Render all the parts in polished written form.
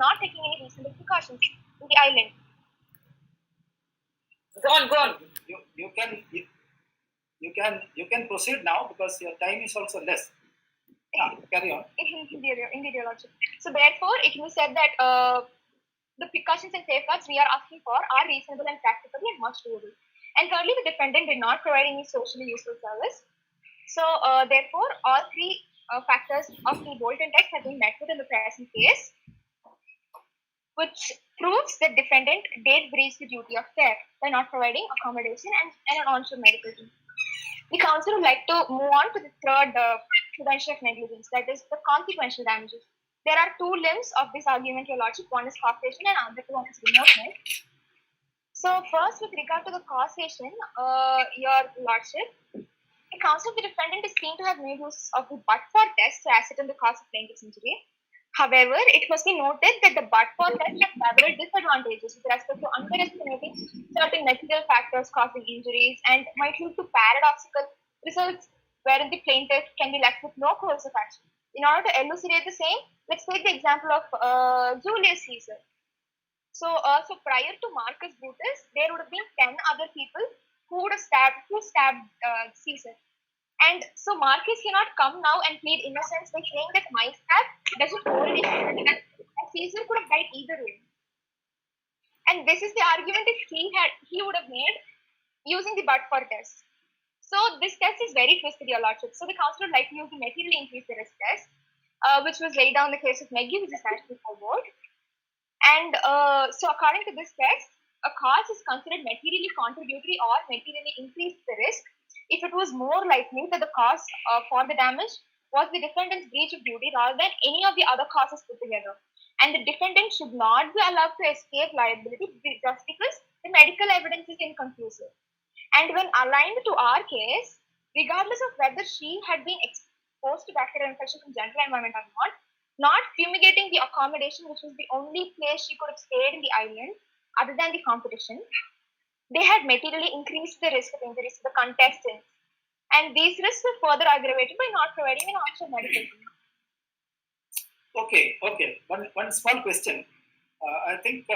not taking any reasonable precautions in the island. Go on. You can proceed now because your time is also less. Carry on. Indeed, Your Lordship. So therefore, it was said that the precautions and safeguards we are asking for are reasonable and practical and much doable. And thirdly, the defendant did not provide any socially useful service. So therefore, all three factors of the Bolton test have been met with in the present case, which proves that defendant did breach the duty of care by not providing accommodation and an onshore medical team. The council would like to move on to the third prevention of negligence, that is the consequential damages. There are two limbs of this argument, Your Lordship. One is causation and other one is remoteness. So first, with regard to the causation, Your Lordship, the counsel of the defendant is seen to have made use of the but-for test to ascertain the cause of plaintiff's injury. However, it must be noted that the but-for test has several disadvantages with respect to underestimating certain material factors causing injuries and might lead to paradoxical results wherein the plaintiff can be left with no course of action. In order to elucidate the same, let's take the example of Julius Caesar. So prior to Marcus Brutus, there would have been 10 other people who stabbed Caesar. And so Marcus cannot come now and plead innocence by saying that my stab doesn't hold it, and Caesar could have died either way. And this is the argument that he would have made using the but-for test. So this test is very twisted, Your Lordship. So the counsel would like to use the materially increased the risk test, which was laid down in the case of Meggie, which is national forward. And so according to this test, a cause is considered materially contributory or materially increased the risk if it was more likely that the cause for the damage was the defendant's breach of duty rather than any of the other causes put together. And the defendant should not be allowed to escape liability just because the medical evidence is inconclusive. And when aligned to our case, regardless of whether she had been exposed to bacterial infection from general environment or not fumigating the accommodation, which was the only place she could have stayed in the island other than the competition, they had materially increased the risk of injuries to the contestants. And these risks were further aggravated by not providing an onshore medical team. Okay. One small question. I think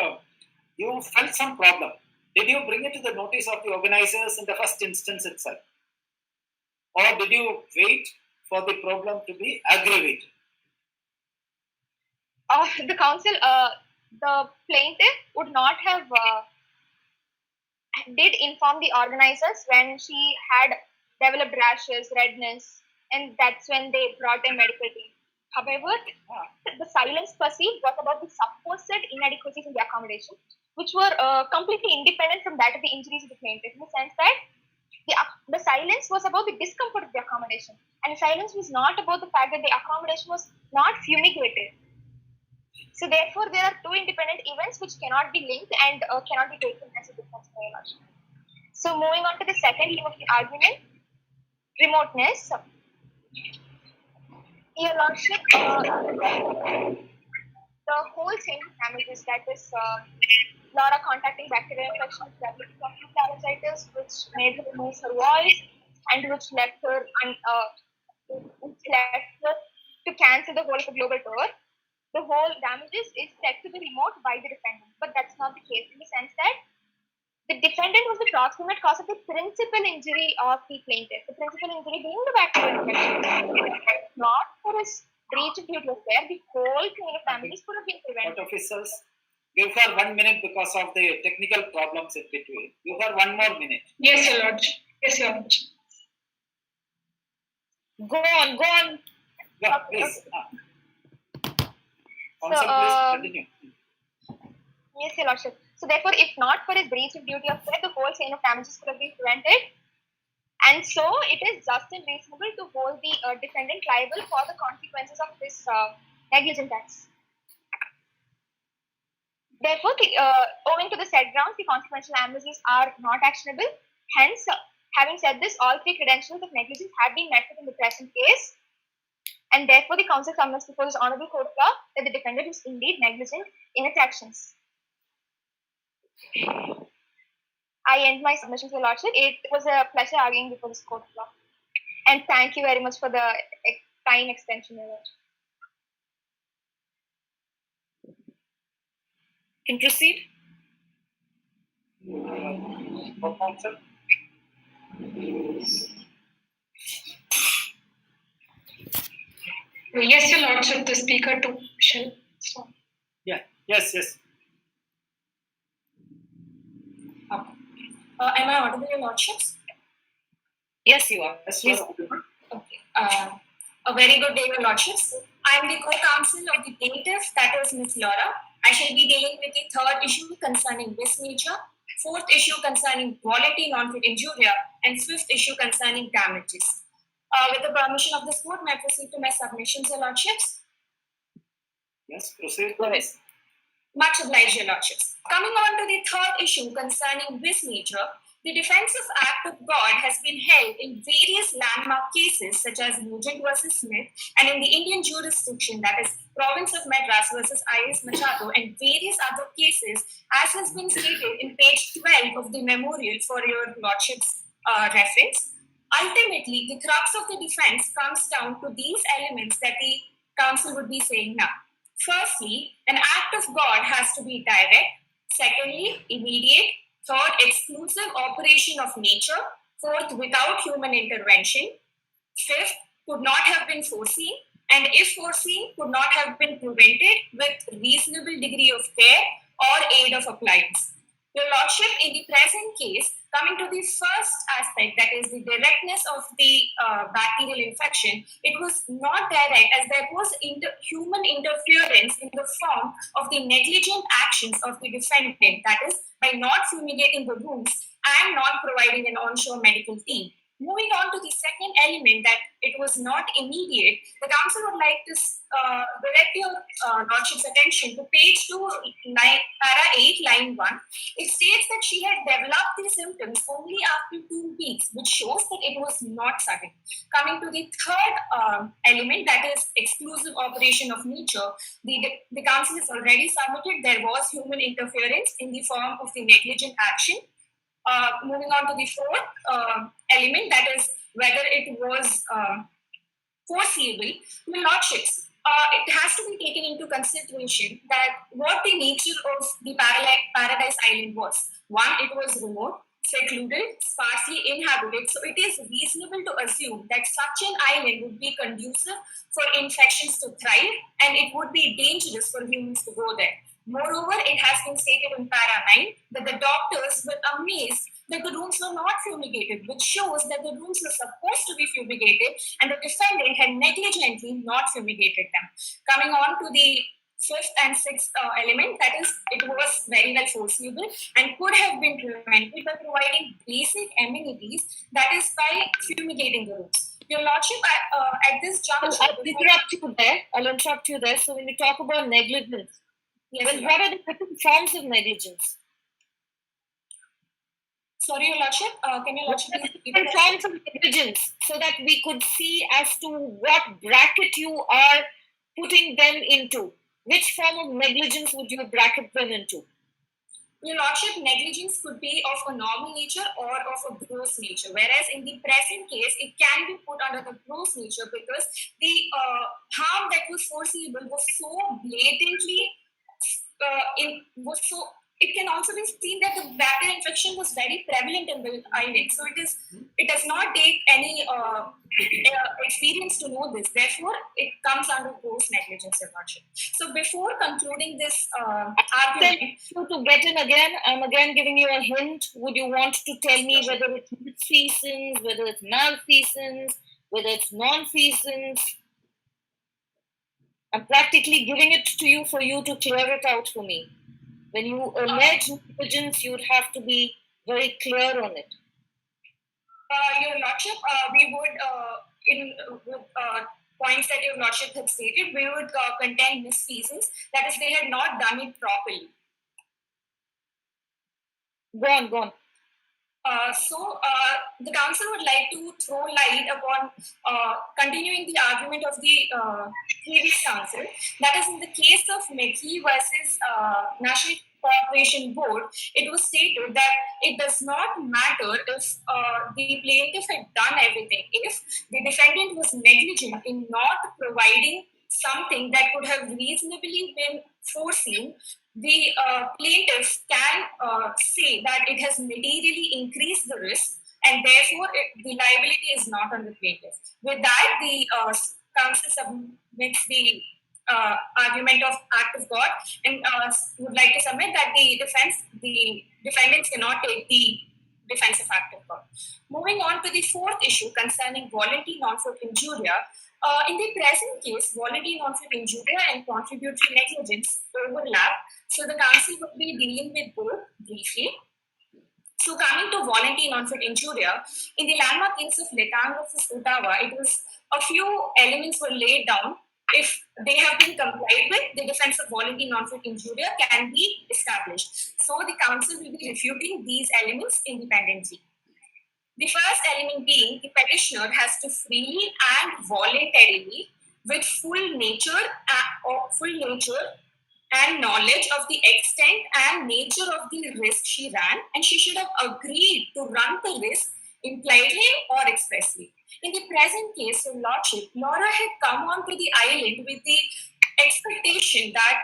you felt some problem. Did you bring it to the notice of the organizers in the first instance itself? Or did you wait for the problem to be aggravated? The counsel, the plaintiff would not have did inform the organizers when she had developed rashes, redness, and that's when they brought a medical team. However, the silence perceived was about the supposed inadequacies in the accommodation, which were completely independent from that of the injuries of the plaintiff, in the sense that the silence was about the discomfort of the accommodation, and the silence was not about the fact that the accommodation was not fumigated. So therefore, there are two independent events which cannot be linked and cannot be taken as a defense by Your Lordship. So moving on to the second limb of the argument, remoteness. Your Lordship, the whole chain of damages, that is Laura contacting bacterial infection, developing acute laryngitis, which made her lose her voice and which left her to cancel the whole of the global tour. The whole damages is said to be remote by the defendant, but that's not the case, in the sense that the defendant was the proximate cause of the principal injury of the plaintiff. The principal injury being the bacterial infection. Not for his breach of duty of care, the whole chain of damages could have been prevented. Court officers, give her 1 minute because of the technical problems in between. Give her 1 more minute. Yes, Your Lord. Go on. Yeah, please. Counsel, please continue. Yes, Your Lordship. So therefore, if not for his breach of duty of care, the whole chain of damages could have been prevented. And so it is just and reasonable to hold the defendant liable for the consequences of this negligent acts. Therefore, owing to the said grounds, the consequential damages are not actionable. Hence, having said this, all three credentials of negligence have been met in the present case. And therefore, the counsel summons before this honorable court of law that the defendant is indeed negligent in its actions. I end my submission to the Lordship. It was a pleasure arguing before this court of law. And thank you very much for the time extension, Your Lordship. Can proceed. Proposal. Yes, Your Lordship, the speaker too shall stop. Yeah. Yes. Yes. Am I audible, Your Lordships? Yes, you are. Yes. Please. Okay. A very good day, Your Lordships. I am the co-counsel of the plaintiff, that is Ms. Laura. I shall be dealing with the third issue concerning this nature, fourth issue concerning quality non-fit injuria, and fifth issue concerning damages. With the permission of this court, may I proceed to my submissions, Your Lordships? Yes. Proceed. Go ahead. Much obliged, Your Lordships. Coming on to the third issue concerning this nature, the defensive act of God has been held in various landmark cases such as Nugent versus Smith and in the Indian jurisdiction, that is Province of Madras versus I.S. Machado, and various other cases, as has been stated in page 12 of the memorial for Your Lordship's reference. Ultimately, the crux of the defense comes down to these elements that the counsel would be saying now. Firstly, an act of God has to be direct. Secondly, immediate. Third, exclusive operation of nature. Fourth, without human intervention. Fifth, could not have been foreseen. And if foreseen, could not have been prevented with reasonable degree of care or aid of appliance. Your Lordship, in the present case, coming to the first aspect, that is the directness of the bacterial infection, it was not direct as there was human interference in the form of the negligent actions of the defendant, that is, by not fumigating the wounds and not providing an onshore medical team. Moving on to the second element, that it was not immediate, the counsel would like to direct your Lordship's attention to page 2, para 8, line 1. It states that she had developed these symptoms only after 2 weeks, which shows that it was not sudden. Coming to the third element, that is exclusive operation of nature, the counsel has already submitted there was human interference in the form of the negligent action. Moving on to the fourth element, that is whether it was foreseeable. Your Lordships, it has to be taken into consideration that what the nature of the Paradise Island was. One, it was remote, secluded, sparsely inhabited, so it is reasonable to assume that such an island would be conducive for infections to thrive, and it would be dangerous for humans to go there. Moreover, it has been stated in para 9 that the doctors were amazed that the rooms were not fumigated, which shows that the rooms were supposed to be fumigated and the defendant had negligently not fumigated them. Coming on to the fifth and sixth element, that is, it was very well foreseeable and could have been prevented by providing basic amenities, that is, by fumigating the rooms. Your Lordship, at this juncture... I'll interrupt you there. So when we talk about negligence, yes, what are the different forms of negligence? Sorry, Your Lordship, can Your Lordship please repeat different forms of negligence so that we could see as to what bracket you are putting them into. Which form of negligence would you bracket them into? Your Lordship, negligence could be of a normal nature or of a gross nature, whereas in the present case, it can be put under the gross nature because the harm that was foreseeable was so blatantly, it can also be seen that the bacterial infection was very prevalent in the island. So it does not take any experience to know this. Therefore, it comes under gross negligence, Your Lordship. So before concluding this argument... To get in again, I'm again giving you a hint. Would you want to tell me whether it's misfeasance, whether it's malfeasance, whether it's non-feasance? I'm practically giving it to you for you to clear it out for me. When you allege negligence, you'd have to be very clear on it. Your Lordship, we would, with points that Your Lordship had stated, we would contend misfeasance. That is, they had not done it properly. Go on. The counsel would like to throw light upon continuing the argument of the previous counsel. That is, in the case of McGee versus National Corporation Board, it was stated that it does not matter if the plaintiff had done everything. If the defendant was negligent in not providing something that could have reasonably been foreseen, the plaintiff can say that it has materially increased the risk, and therefore the liability is not on the plaintiff. With that, the counsel submits the argument of act of God, and would like to submit that the defendants cannot take the defense of act of God. Moving on to the fourth issue concerning voluntary non-fit injuria. In the present case, voluntary non-fit injuria and contributory negligence overlap, so the counsel would be dealing with both briefly. So coming to voluntary non-fit injuria, in the landmark case of Letang versus Ottawa, it was a few elements were laid down. If they have been complied with, the defense of voluntary non-fit injuria can be established. So the counsel will be refuting these elements independently. The first element being the petitioner has to freely and voluntarily, with full nature and knowledge of the extent and nature of the risk she ran, and she should have agreed to run the risk impliedly or expressly. In the present case, Your Lordship, Laura had come onto the island with the expectation that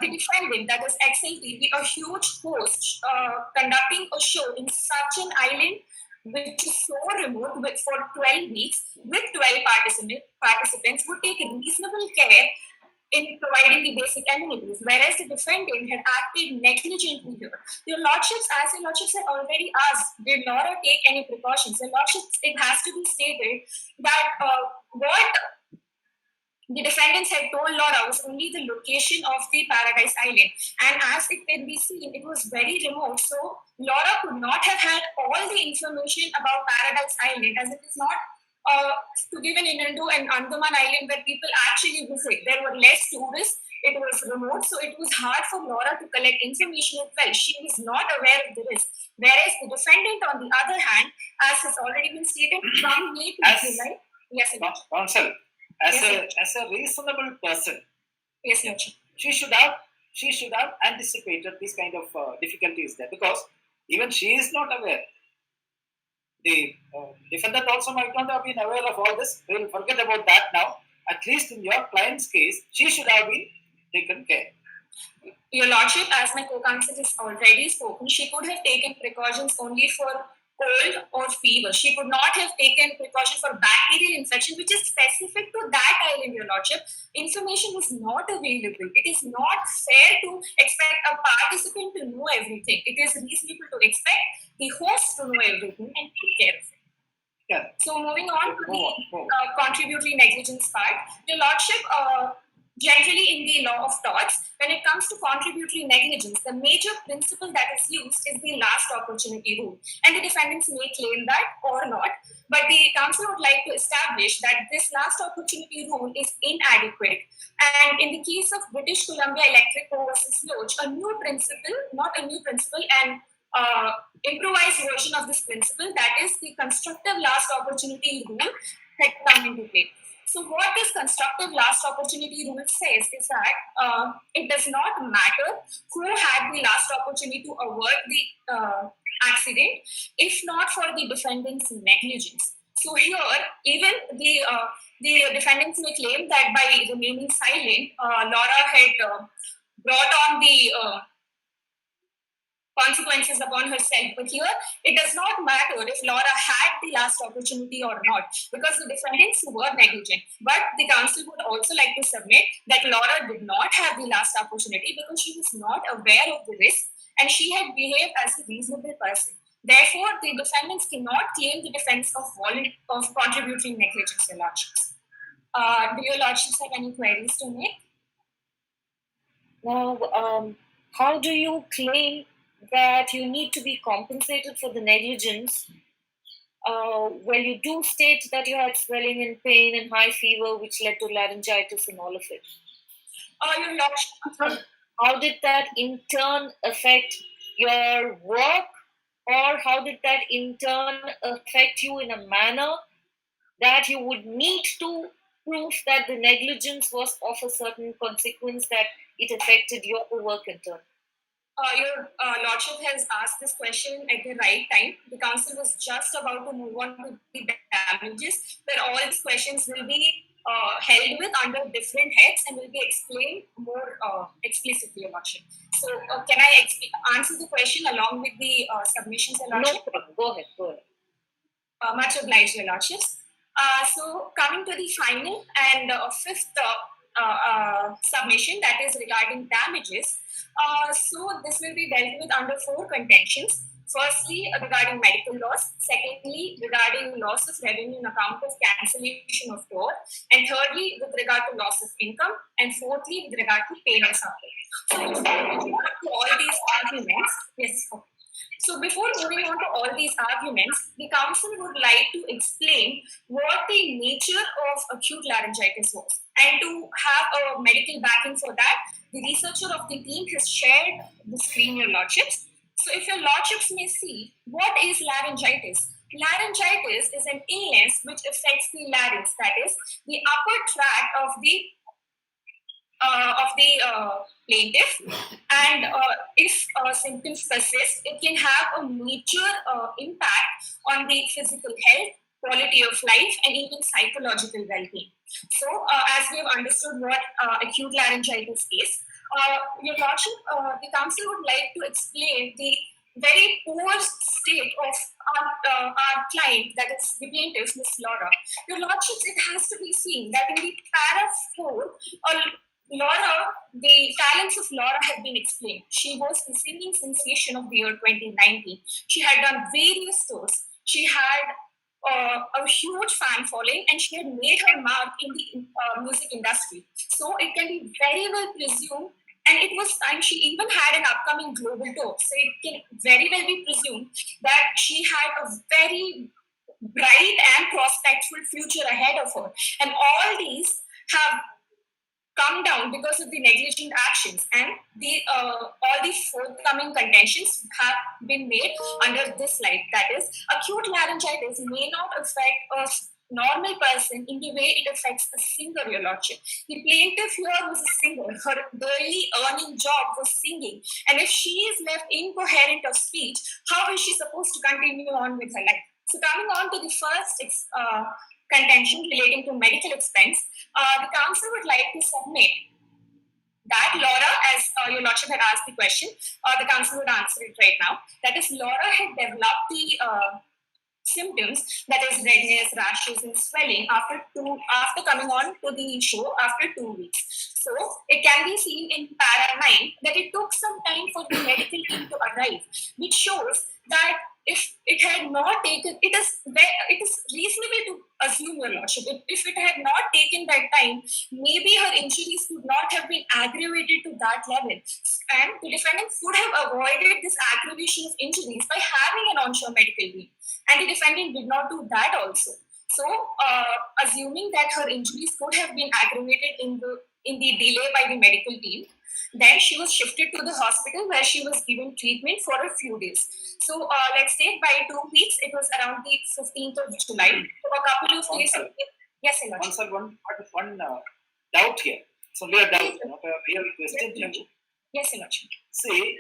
the defendant, that is XLT, be a huge host conducting a show in such an island which is so remote for 12 weeks with 12 participants would take reasonable care in providing the basic amenities, whereas the defendant had acted negligently here. Your Lordships, as Your Lordships had already asked, did Laura take any precautions? Your Lordships, it has to be stated that what the defendants had told Laura was only the location of the Paradise Island. And as it can be seen, it was very remote. So Laura could not have had all the information about Paradise Island, as it is not to give an into an Andaman Island where people actually visit. There were less tourists. It was remote, so it was hard for Laura to collect information as well. She was not aware of the risk. Whereas the defendant, on the other hand, as has already been stated, from May to July. Yes, Counsel, as a reasonable person, yes, Lordship. she should have anticipated these kind of difficulties there, because even she is not aware. The defendant also might not have been aware of all this. We will forget about that now. At least in your client's case, she should have been taken care. Your Lordship, as my co-counsel has already spoken, she could have taken precautions only for cold or fever. She could not have taken precaution for bacterial infection, which is specific to that island, Your Lordship. Information is not available. It is not fair to expect a participant to know everything. It is reasonable to expect the host to know everything and take care of it. Yeah. So moving on to the contributory negligence part, Your Lordship, generally in the law of torts, when it comes to contributory negligence, the major principle that is used is the last opportunity rule. And the defendants may claim that or not, but the counsel would like to establish that this last opportunity rule is inadequate. And in the case of British Columbia Electric versus Loach, a new principle, not a new principle, and improvised version of this principle, that is the constructive last opportunity rule, had come into play. So what this constructive last opportunity rule says is that it does not matter who had the last opportunity to avert the accident, if not for the defendant's negligence. So here, even the defendants may claim that by remaining silent, Laura had brought on the consequences upon herself. But here, it does not matter if Laura had the last opportunity or not, because the defendants were negligent. But the counsel would also like to submit that Laura did not have the last opportunity because she was not aware of the risk and she had behaved as a reasonable person. Therefore, the defendants cannot claim the defense of contributory negligence, Your Lordships. Do Your Lordships have any queries to make? Now, how do you claim that you need to be compensated for the negligence? Well, you do state that you had swelling and pain and high fever, which led to laryngitis and all of it. Your Lordship, how did that in turn affect your work, or how did that in turn affect you in a manner that you would need to prove that the negligence was of a certain consequence, that it affected your work in turn? Your Lordship has asked this question at the right time. The counsel was just about to move on to the damages, where all these questions will be held with under different heads and will be explained more explicitly, Your Lordship. So, can I answer the question along with the submissions, Your Lordship? No problem. Go ahead. Much obliged, Your Lordships. So, coming to the final and fifth submission, that is regarding damages. So, this will be dealt with under 4 contentions. Firstly, regarding medical loss. Secondly, regarding loss of revenue on account of cancellation of tour. And thirdly, with regard to loss of income. And fourthly, with regard to pain or suffering. So, with regard to all these arguments, yes. So before moving on to all these arguments, the council would like to explain what the nature of acute laryngitis was. And to have a medical backing for that, the researcher of the team has shared the screen, Your Lordships. So if Your Lordships may see, what is laryngitis? Laryngitis is an illness which affects the larynx, that is, the upper tract of the plaintiff, and if symptoms persist, it can have a major impact on the physical health, quality of life, and even psychological well-being. So, as we have understood what acute laryngitis is, Your Lordship, the council would like to explain the very poor state of our client, that is the plaintiff, Miss Laura. Your Lordships, it has to be seen that in the para 4, Laura, the talents of Laura have been explained. She was the singing sensation of the year 2019. She had done various tours. She had a huge fan following, and she had made her mark in the music industry. So it can be very well presumed, and it was time she even had an upcoming global tour. So it can very well be presumed that she had a very bright and prospectful future ahead of her. And all these have come down because of the negligent actions, and the all the forthcoming contentions have been made under this slide. That is, acute laryngitis may not affect a normal person in the way it affects a singer, Your Lordship. The plaintiff here was a singer. Her daily earning job was singing, and if she is left incoherent of speech, how is she supposed to continue on with her life? So coming on to the first contention relating to medical expense, the council would like to submit that Laura, as Your Lordship had asked the question, the council would answer it right now. That is, Laura had developed the symptoms, that is redness, rashes, and swelling after coming on to the show after 2 weeks. So it can be seen in para 9 that it took some time for the medical team to arrive, which shows that if it had not taken, it is reasonable to assume, Your Lordship, if it had not taken that time, maybe her injuries could not have been aggravated to that level, and the defendant could have avoided this aggravation of injuries by having an onshore medical team, and the defendant did not do that also. So, assuming that her injuries could have been aggravated in the delay by the medical team, then she was shifted to the hospital where she was given treatment for a few days. So let's say by 2 weeks, it was around the 15th of July. So a couple of days. Yes, Your Lordship. One doubt here. So we are doubt, not a real question. Yes, Your Lordship. See,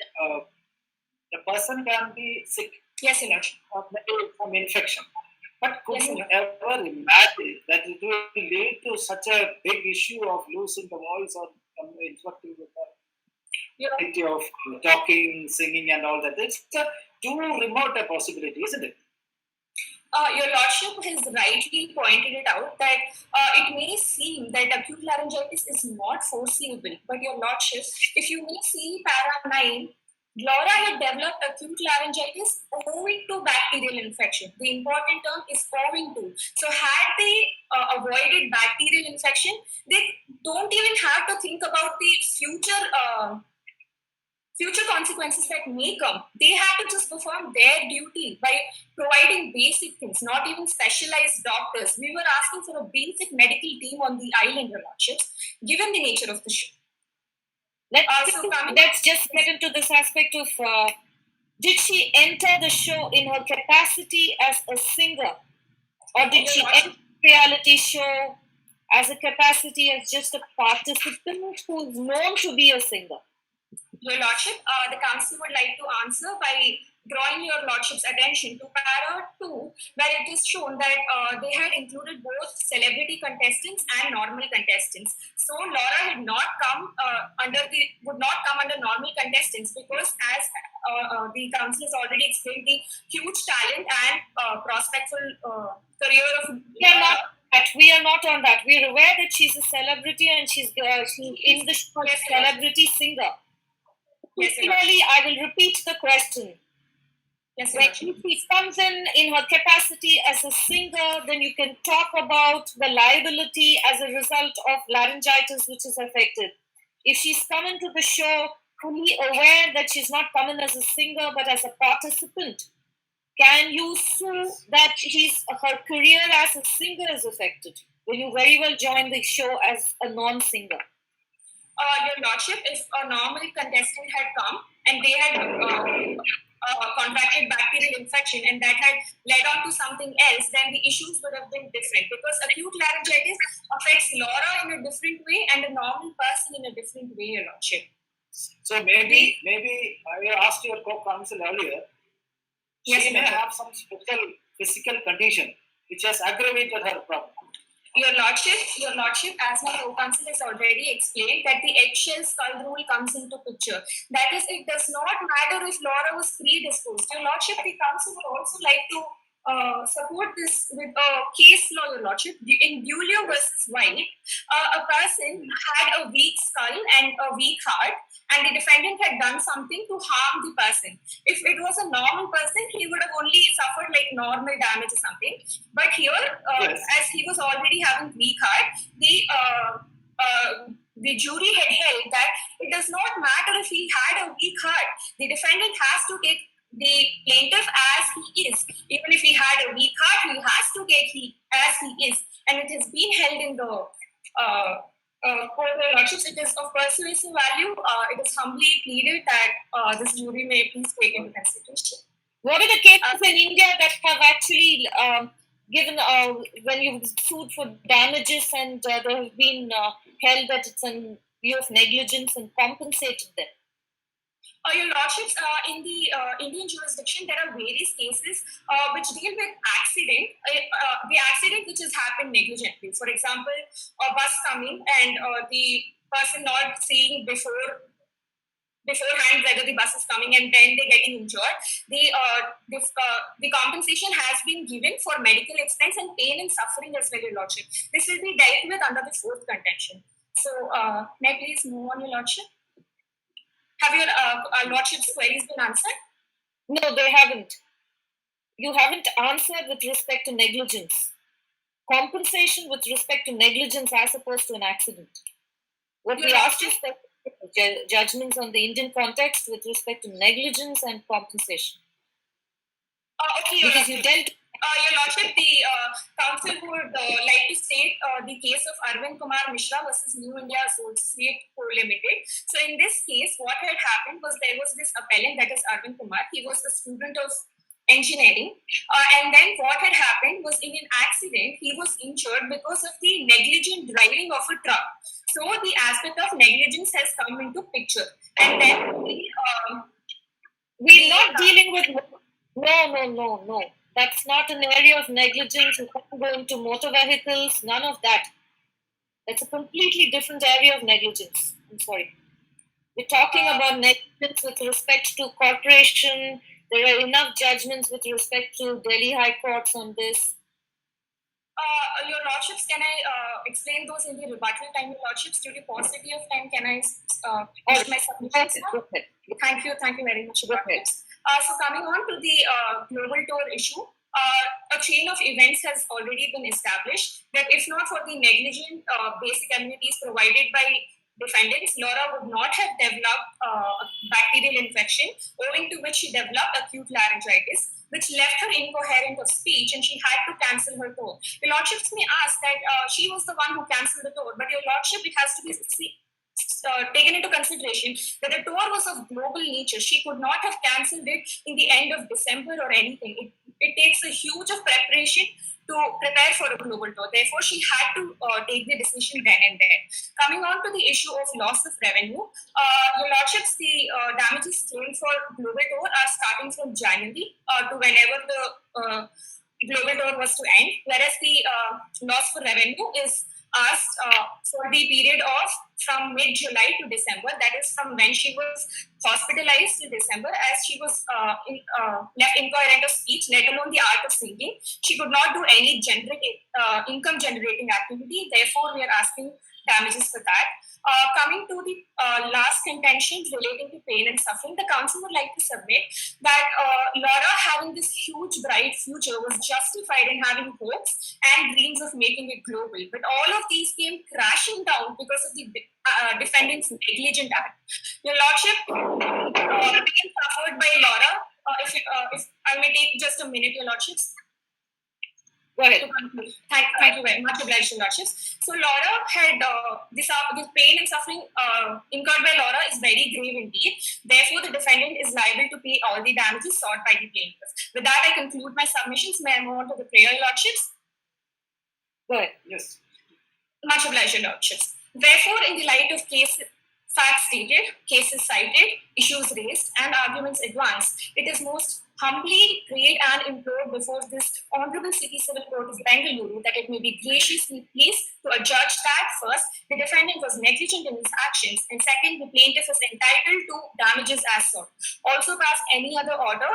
the person can be sick. Yes, Your Lordship. From infection. But could you ever imagine that it will lead to such a big issue of losing the voice or interrupting with the of talking, singing, and all that? It's too remote a possibility, isn't it? Your Lordship has rightly pointed it out that it may seem that acute laryngitis is not foreseeable, but Your Lordship, if you may see para 9, Laura had developed acute laryngitis owing to bacterial infection. The important term is owing to. So had they avoided bacterial infection, they don't even have to think about the future consequences that may come. They have to just perform their duty by providing basic things, not even specialized doctors. We were asking for a basic medical team on the island, Your Lordships, given the nature of the show. Let's just get into this aspect of did she enter the show in her capacity as a singer, or did she enter the reality show as a capacity as just a participant who is known to be a singer? Your Lordship, the council would like to answer by drawing your lordship's attention to para 2, where it is shown that they had included both celebrity contestants and normal contestants. So Laura had not come would not come under normal contestants because, as the council has already explained, the huge talent and prospectful career of we are not on that. We are aware that she's a celebrity and she's in the show as a celebrity singer. Yes, Similarly, I will repeat the question. Yes, when she comes in her capacity as a singer, then you can talk about the liability as a result of laryngitis which is affected. If she's come into the show fully aware that she's not coming as a singer but as a participant, can you sue that her career as a singer is affected? Will you very well join the show as a non-singer? Your lordship, if a normal contestant had come and they had contracted bacterial infection and that had led on to something else, then the issues would have been different, because acute laryngitis affects Laura in a different way and a normal person in a different way, your lordship. So maybe I asked your co-counsel earlier, she may have some special physical condition which has aggravated her problem. Your lordship, as my co-counsel has already explained, that the eggshell skull rule comes into picture. That is, it does not matter if Laura was predisposed. Your lordship, the council would also like to support this with a case law, your lordship. In Dulio versus White, a person had a weak skull and a weak heart, and the defendant had done something to harm the person. If it was a normal person, he would have only suffered like normal damage or something. But here, as he was already having weak heart, the jury had held that it does not matter if he had a weak heart. The defendant has to take the plaintiff as he is. Even if he had a weak heart, he has to take as he is. And it has been held in the court of lordships. It is of persuasive value. It is humbly pleaded that this jury may please take into consideration. What are the cases in India that have actually given, when you've sued for damages and there have been held that it's in view of negligence and compensated them? Your lordships, in the Indian jurisdiction, there are various cases which deal with accident, the accident which has happened negligently. For example, a bus coming and the person not seeing beforehand whether the bus is coming and then they getting injured. The compensation has been given for medical expense and pain and suffering as well, your lordship. This will be dealt with under the fourth contention. So, may I please move on, your lordship? Have your lordship's queries been answered? No, they haven't. You haven't answered with respect to negligence. Compensation with respect to negligence as opposed to an accident. What we asked is judgments on the Indian context with respect to negligence and compensation. Okay, because you dealt. Your lordship, the council would like to state the case of Arvind Kumar Mishra versus New India Associate Co. Limited. So in this case, what had happened was there was this appellant, that is Arvind Kumar. He was a student of engineering, and then what had happened was in an accident he was injured because of the negligent driving of a truck. So the aspect of negligence has come into picture, and then we're not dealing with no. That's not an area of negligence. You can't go into motor vehicles, none of that. That's a completely different area of negligence. I'm sorry. We're talking about negligence with respect to corporation. There are enough judgments with respect to Delhi High Courts on this. Your lordships, can I explain those in the rebuttal time, your lordships? Due to paucity of time, can I finish my submission? Okay. Thank you very much, your lordships. So coming on to the global tour issue, a chain of events has already been established that if not for the negligent basic amenities provided by defendants, Laura would not have developed bacterial infection, owing to which she developed acute laryngitis, which left her incoherent of speech and she had to cancel her tour. Your lordships may ask that she was the one who cancelled the tour, but your lordship, it has to be taken into consideration that the tour was of global nature. She could not have cancelled it in the end of December or anything. It takes a huge of preparation to to prepare for a global tour. Therefore, she had to take the decision then and there. Coming on to the issue of loss of revenue, Your Lordships, the damages claimed for global tour are starting from January to whenever the global tour was to end, whereas the loss for revenue is asked for the period of from mid-July to December, that is from when she was hospitalized to December, as she was left incoherent of speech, let alone the art of singing. She could not do any income-generating activity. Therefore, we are asking damages for that. Coming to the last contentions relating to pain and suffering, the council would like to submit that Laura, having this huge bright future, was justified in having hopes and dreams of making it global. But all of these came crashing down because of the defendant's negligent act. Your Lordship, pain suffered by Laura, if I may take just a minute, Your Lordships. Go ahead. Thank you very much, obliged, Your Lordships. So Laura had this pain and suffering incurred by Laura is very grave indeed. Therefore, the defendant is liable to pay all the damages sought by the plaintiff. With that, I conclude my submissions. May I move on to the prayer, Your Lordships? Go ahead. Yes. Much obliged, Your Lordships. Therefore, in the light of facts stated, cases cited, issues raised, and arguments advanced, it is most humbly prayed and implored before this Honorable City Civil Court of Bengaluru that it may be graciously pleased to adjudge that first, the defendant was negligent in his actions, and second, the plaintiff is entitled to damages as sought. Also pass any other order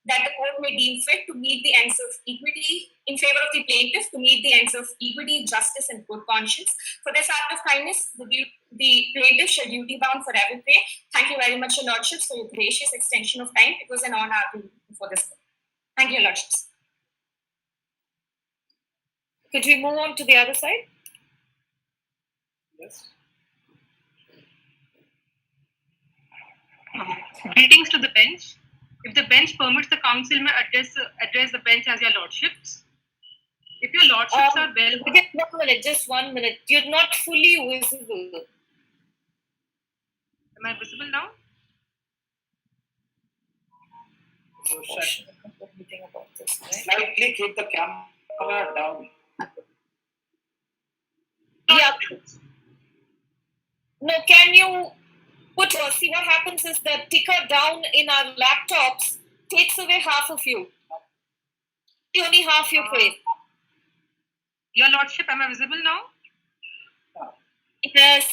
that the court may deem fit to meet the ends of equity in favor of the plaintiff, to meet the ends of equity, justice, and good conscience. For this act of kindness, the plaintiff shall duty bound forever pay. Thank you very much, Your Lordships, for your gracious extension of time. It was an honor arguing before this court. Thank you, Your Lordships. Could we move on to the other side? Yes. Greetings to the bench. If the bench permits, the council may address the bench as Your Lordships. If Your Lordships are well... Just 1 minute. You're not fully visible. Am I visible now? Anything about this, right? Slightly keep the camera down. Yeah. No, can you put, see what happens is the ticker down in our laptops takes away half of you. Only half your face. Your Lordship, am I visible now? Yes.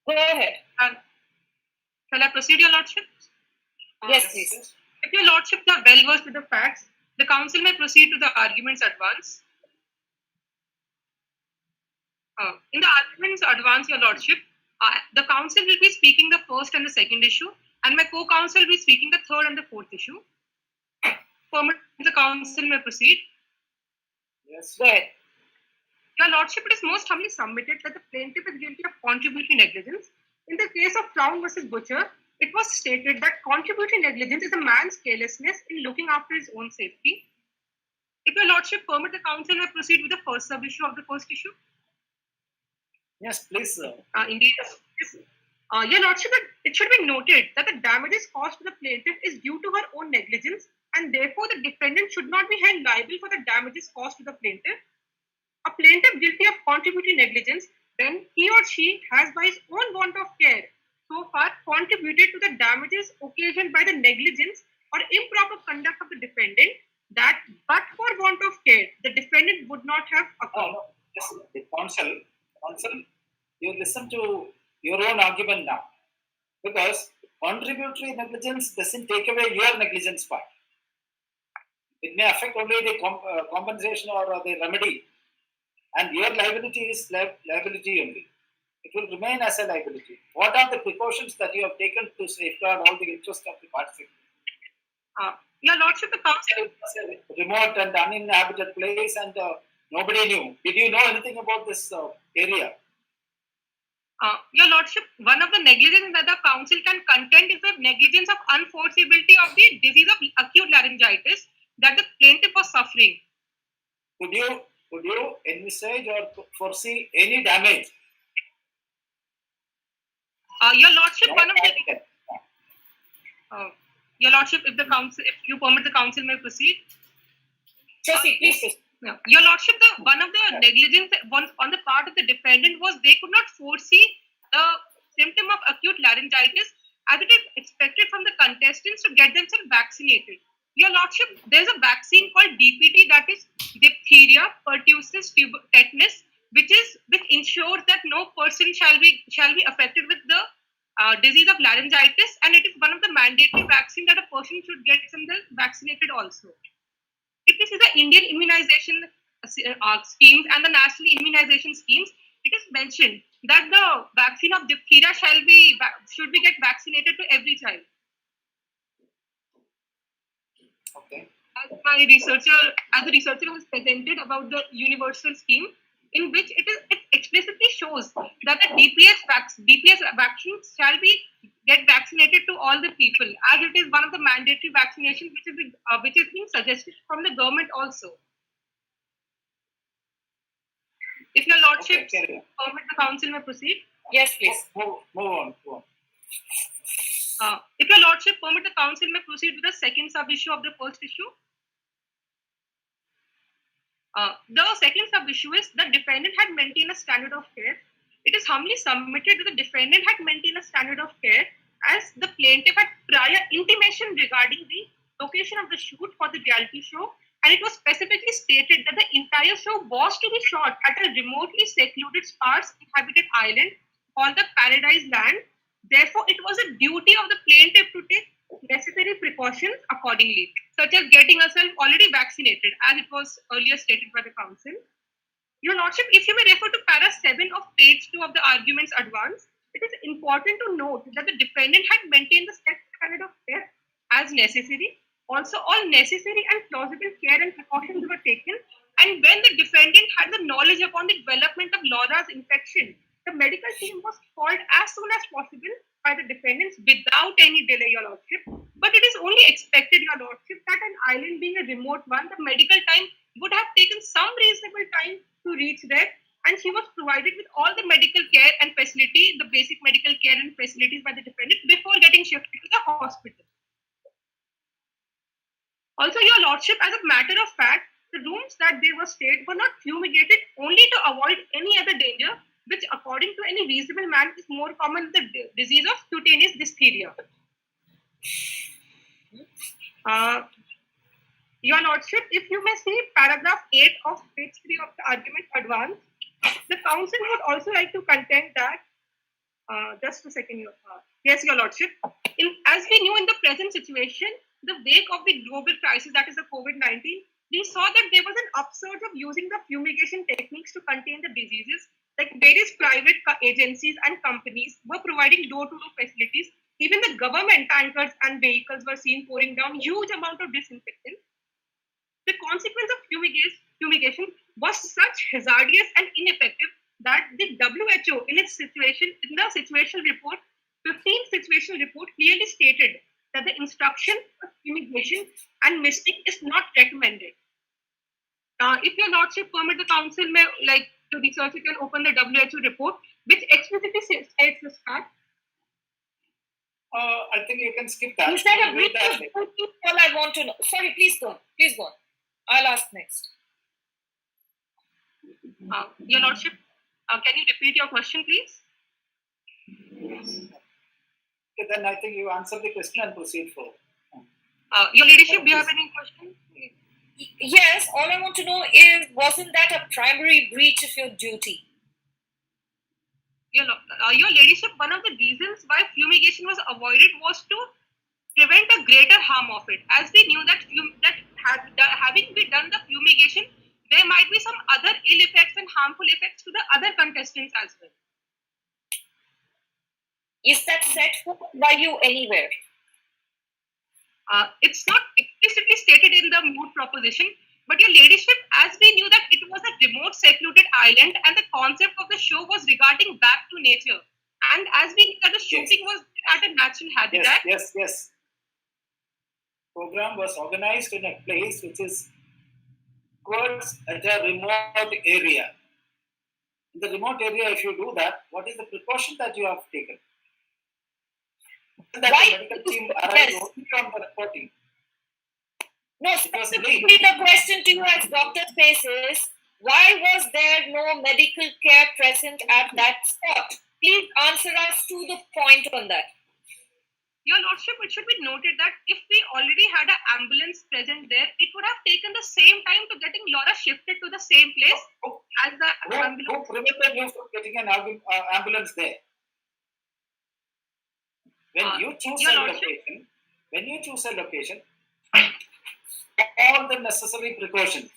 Go ahead. Shall I proceed, Your Lordship? Yes, please. If Your Lordships are well versed with the facts, the council may proceed to the arguments advance. In the arguments advance, Your Lordship, the council will be speaking the first and the second issue, and my co-counsel will be speaking the third and the fourth issue. Permit the council may proceed. Yes. Go ahead. Your Lordship, it is most humbly submitted that the plaintiff is guilty of contributory negligence. In the case of Crown versus Butcher, it was stated that contributory negligence is a man's carelessness in looking after his own safety. If Your Lordship permit, the council may proceed with the first sub-issue of the first issue. Yes, please. Indeed. Your Lordship, it should be noted that the damages caused to the plaintiff is due to her own negligence, and therefore the defendant should not be held liable for the damages caused to the plaintiff. A plaintiff guilty of contributory negligence when he or she has by his own want of care so far contributed to the damages occasioned by the negligence or improper conduct of the defendant that but for want of care the defendant would not have occurred. Listen, the counsel, you listen to your own argument now, because contributory negligence doesn't take away your negligence part. It may affect only the compensation or the remedy, and your liability is liability only. It will remain as a liability. What are the precautions that you have taken to safeguard all the interest of the participant? Your Lordship, the council... Remote and uninhabited place, and nobody knew. Did you know anything about this area? Your Lordship, one of the negligence that the council can contend is the negligence of unforeseeability of the disease of acute laryngitis that the plaintiff was suffering. Could you envisage or foresee any damage? Your Lordship, one of the... Your Lordship, if you permit, the council may proceed. Proceed, please. Yeah. Your Lordship, one of the negligence on the part of the defendant was they could not foresee the symptom of acute laryngitis as it is expected from the contestants to get themselves vaccinated. Your Lordship, there's a vaccine called DPT, that is diphtheria, pertussis, tetanus, which ensures that no person shall be affected with the disease of laryngitis, and it is one of the mandatory vaccines that a person should get themselves vaccinated also. If we see the Indian immunization schemes and the national immunization schemes, it is mentioned that the vaccine of diphtheria should be get vaccinated to every child. Okay. As the researcher has presented about the universal scheme, in which it explicitly shows that the DPS vaccines shall be get vaccinated to all the people, as it is one of the mandatory vaccinations which is being suggested from the government also. If your Lordship permit, the council may proceed. Yes, please. Move on. If your Lordship permit, the council may proceed with the second sub-issue of the first issue. The second sub-issue is the defendant had maintained a standard of care. It is humbly submitted that the defendant had maintained a standard of care as the plaintiff had prior intimation regarding the location of the shoot for the reality show, and it was specifically stated that the entire show was to be shot at a remotely secluded, sparse inhabited island called the Paradise Land. Therefore, it was a duty of the plaintiff to take necessary precautions accordingly, such as getting herself already vaccinated, as it was earlier stated by the council. Your Lordship, if you may refer to para 7 of page 2 of the arguments advanced, it is important to note that the defendant had maintained the set standard of care as necessary. Also, all necessary and plausible care and precautions were taken. And when the defendant had the knowledge upon the development of Laura's infection, the medical team was called as soon as possible by the defendants without any delay, Your Lordship. But it is only expected, Your Lordship, that an island being a remote one, the medical time would have taken some reasonable time to reach there, and she was provided with all the medical care and facility, the basic medical care and facilities by the defendant before getting shifted to the hospital. Also, Your Lordship, as a matter of fact, the rooms that they were stayed were not fumigated only to avoid any other danger, which according to any reasonable man is more common than the disease of cutaneous diphtheria. Your Lordship, if you may see paragraph 8 of page 3 of the argument advance, the council would also like to contend that, just a second, yes, Your Lordship, as we knew in the present situation, the wake of the global crisis, that is the COVID-19, we saw that there was an upsurge of using the fumigation techniques to contain the diseases. Like various private agencies and companies were providing door-to-door facilities. Even the government tankers and vehicles were seen pouring down huge amount of disinfectant. The consequence of fumigation was such hazardous and ineffective that the WHO in the situational report, 15th situational report, clearly stated that the instruction of fumigation and misting is not recommended. If Your Lordship permit, the council may like to researcher can open the WHO report, which explicitly states this fact. I think you can skip that. Is that a brief? All I want to know. Sorry, please go on. Please go on. I'll ask next. Your Lordship, can you repeat your question, please? Okay, then I think you answer the question and proceed forward. Your Ladyship, do you have any questions? Yes, all I want to know is, wasn't that a primary breach of your duty? Your Ladyship, one of the reasons why fumigation was avoided was to prevent a greater harm of it. As we knew that having we done the fumigation, there might be some other ill effects and harmful effects to the other contestants as well. Is that set forth by you anywhere? It's not explicitly stated in the moot proposition, but Your Ladyship, as we knew that it was a remote secluded island and the concept of the show was regarding back to nature, and as we knew that the shooting was at a natural habitat. Yes. Program was organized in a place which is towards at a remote area. In the remote area, if you do that, what is the precaution that you have taken? That Why? the medical team arrived Yes. only from the reporting. No, was specifically the question to you as Dr. Space is, why was there no medical care present at that spot? Please answer us to the point on that. Your Lordship, it should be noted that if we already had an ambulance present there, it would have taken the same time to getting Laura shifted to the same place as the ambulance. Who prevented you from getting an ambulance there? When you choose Your a Lordship. location, all the necessary precautions.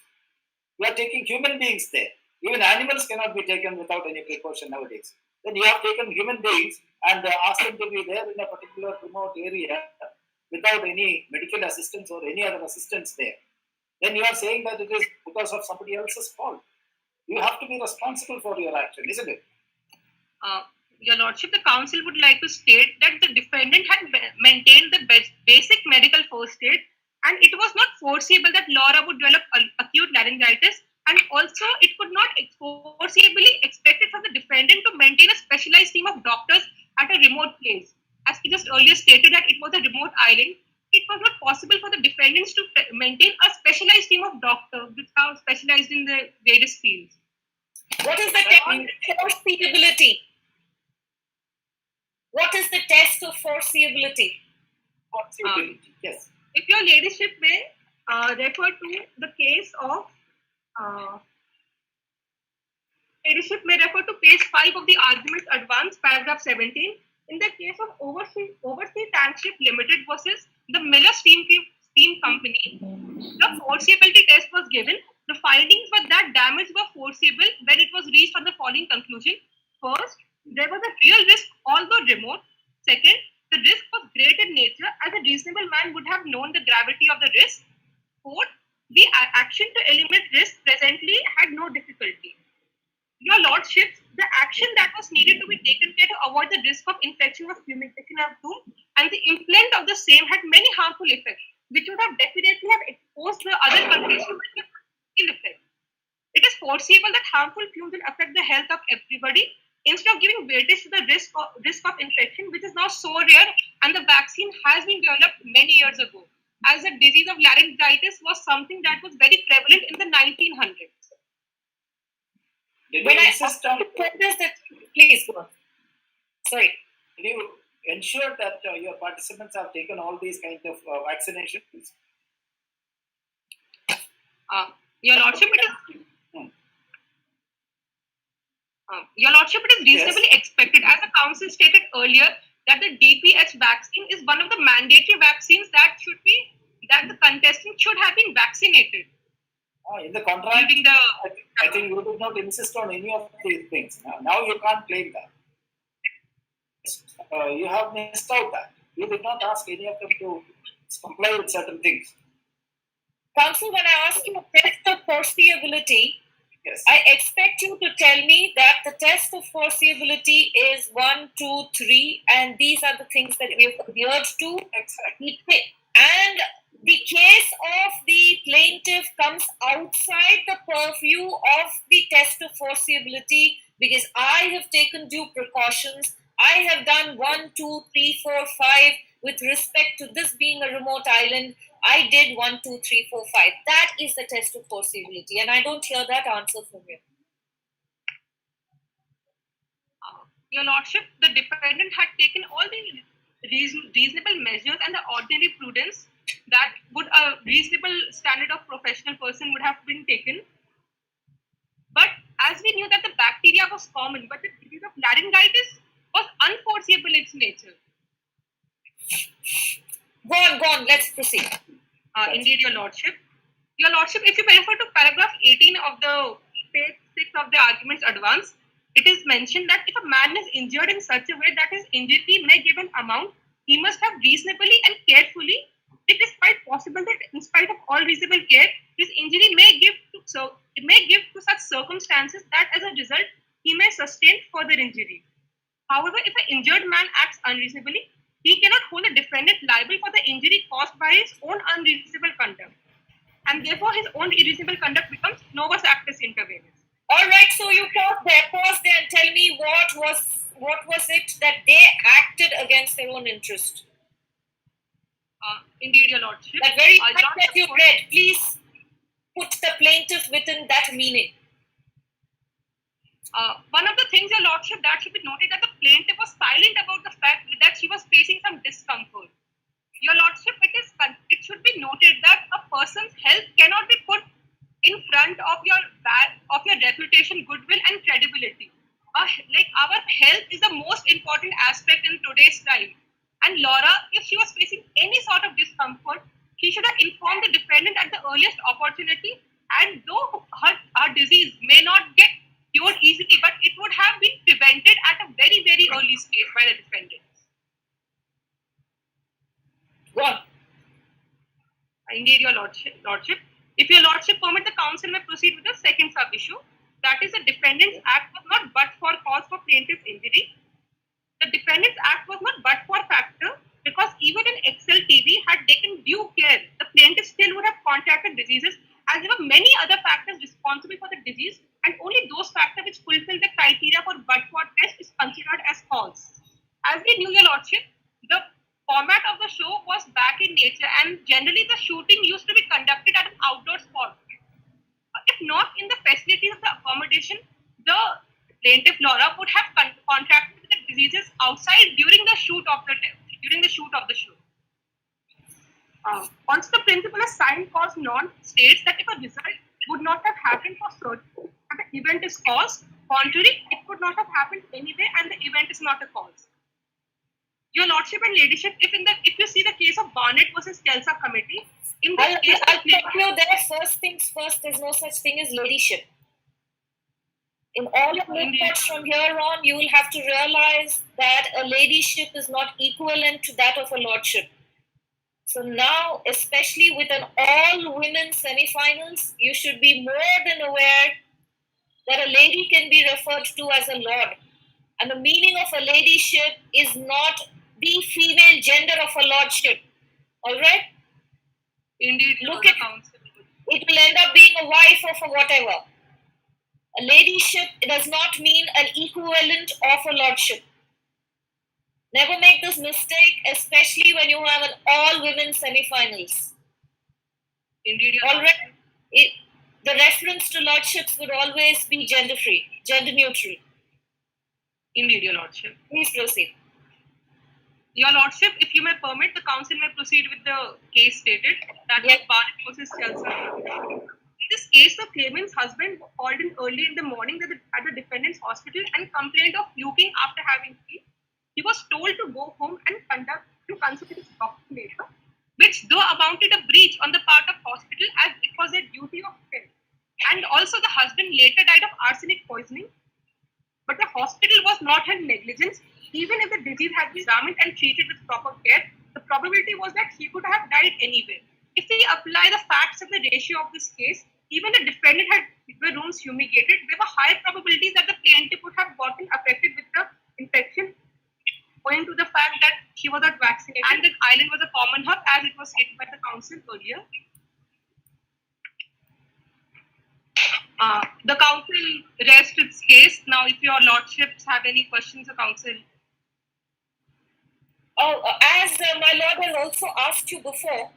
You are taking human beings there. Even animals cannot be taken without any precaution nowadays. Then you have taken human beings and asked them to be there in a particular remote area without any medical assistance or any other assistance there. Then you are saying that it is because of somebody else's fault. You have to be responsible for your action, isn't it? Your Lordship, the council would like to state that the defendant had maintained the basic medical first aid, and it was not foreseeable that Laura would develop acute laryngitis, and also it could not foreseeably expected from the defendant to maintain a specialized team of doctors at a remote place. As he just earlier stated that it was a remote island, it was not possible for the defendants to maintain a specialized team of doctors which are specialized in the various fields. What is the test of foreseeability? What is the test of foreseeability? Foreseeability, yes. If your ladyship may refer to the case of ladyship may refer to page 5 of the argument advance, paragraph 17. In the case of Oversea Tankship Limited versus the Miller Steam Company, the foreseeability test was given. The findings were that damage were foreseeable when it was reached on the following conclusion. First, there was a real risk, although remote. Second, the risk was great in nature, as a reasonable man would have known the gravity of the risk. Fourth, the action to eliminate risk presently had no difficulty. Your Lordships, the action that was needed to be taken care to avoid the risk of infection of fumigation of doom and the implant of the same had many harmful effects, which would have definitely have exposed the other countries to ill effects. It is foreseeable that harmful fumes will affect the health of everybody. Instead of giving weightage to the risk of infection, which is now so rare, and the vaccine has been developed many years ago, as the disease of laryngitis was something that was very prevalent in the 1900s. Did When you I insist on? Please go on. Sorry. Did you ensure that your participants have taken all these kinds of vaccinations? Your Lordship, Your Lordship, it is reasonably expected, as the Council stated earlier, that the DPH vaccine is one of the mandatory vaccines that the contestant should have been vaccinated. In the contract, I think you did not insist on any of these things. Now you can't claim that. You have missed out that. You did not ask any of them to comply with certain things. Counsel, when I ask you a test of foreseeability, yes, I expect you to tell me that the test of foreseeability is 1, 2, 3, and these are the things that we have adhered to. exactly. And the case of the plaintiff comes outside the purview of the test of foreseeability because I have taken due precautions. I have done 1, 2, 3, 4, 5 with respect to this being a remote island. I did 1, 2, 3, 4, 5. That is the test of foreseeability, and I don't hear that answer from you. Your Lordship, the defendant had taken all the reasonable measures and the ordinary prudence that would a reasonable standard of professional person would have been taken. But as we knew that the bacteria was common, but the disease of laryngitis was unforeseeable in its nature. Go on, let's proceed. Indeed, Your Lordship. Your Lordship, if you refer to paragraph 18 of the page 6 of the arguments advance, it is mentioned that if a man is injured in such a way that his injury may give an amount, he must have reasonably and carefully. It is quite possible that in spite of all reasonable care, his injury may give to such circumstances that as a result, he may sustain further injury. However, if an injured man acts unreasonably, he cannot hold a defendant liable for the injury caused by his own unreasonable conduct. And therefore, his own irreasonable conduct becomes novus actus inter rem. All right, so you pause there and tell me what was it that they acted against their own interest? Indeed, Your Lordship. That very Your fact that Lordship you read, please put the plaintiff within that meaning. One of the things, Your Lordship, that should be noted that the plaintiff was silent about the fact that she was facing some discomfort. Your Lordship, it should be noted that a person's health cannot be put in front of your reputation, goodwill, and credibility. Our health is the most important aspect in today's time. And Laura, if she was facing any sort of discomfort, she should have informed the defendant at the earliest opportunity. And though her disease may not get cured easily, but it would have been prevented at a very, very early stage by the defendant. Go on. Indeed, Your Lordship. If Your Lordship permit, the counsel may proceed with the second sub-issue. That is, the defendant's act was not but for cause for plaintiff's injury. The defendant's act was not but for factor, because even in Excel TV had taken due care, the plaintiff still would have contracted diseases, as there were many other factors responsible for the disease, and only those factors which fulfill the criteria for but-for test is considered as cause. As we knew, Your Lordship, the format of the show was back in nature, and generally the shooting used to be conducted at an outdoor spot. If not in the facilities of the accommodation, the plaintiff Laura would have contracted the diseases outside during the shoot of the show. Also, the principle of sign cause non states that if a result would not have happened for certain, and the event is cause, contrary, it could not have happened anyway, and the event is not a cause. Your Lordship and Ladyship, if you see the case of Barnett versus Kelsa Committee, in this case, I'll stop you there. First things first, there's no such thing as ladyship. In all your reports from here on, you will have to realize that a ladyship is not equivalent to that of a lordship. So now, especially with an all-women semi-finals, you should be more than aware that a lady can be referred to as a lord. And the meaning of a ladyship is not the female gender of a lordship. All right? Indeed, look at it will end up being a wife or for whatever. A ladyship does not mean an equivalent of a lordship. Never make this mistake, especially when you have an all-women semi-finals. Indeed, Already, the reference to lordships would always be gender-free, gender-neutral. Indeed, Your Lordship. Please proceed. Your Lordship, if you may permit, the counsel may proceed with the case stated. That was Barnett versus Chelsea. In this case, the claimant's husband called in early in the morning at the defendant's hospital and complained of puking after having tea. He was told to go home and consult his doctor later, which though amounted a breach on the part of hospital as it was a duty of care. And also the husband later died of arsenic poisoning. But the hospital was not held negligence. Even if the disease had been examined and treated with proper care, the probability was that he could have died anyway. If we apply the facts of the ratio of this case, even the defendant had the rooms fumigated, there were high probabilities that the plaintiff would have gotten affected with the infection, owing to the fact that she was not vaccinated and the island was a common hub, as it was stated by the counsel earlier. The counsel rests its case. Now, if your lordships have any questions, the counsel. As my lord has also asked you before,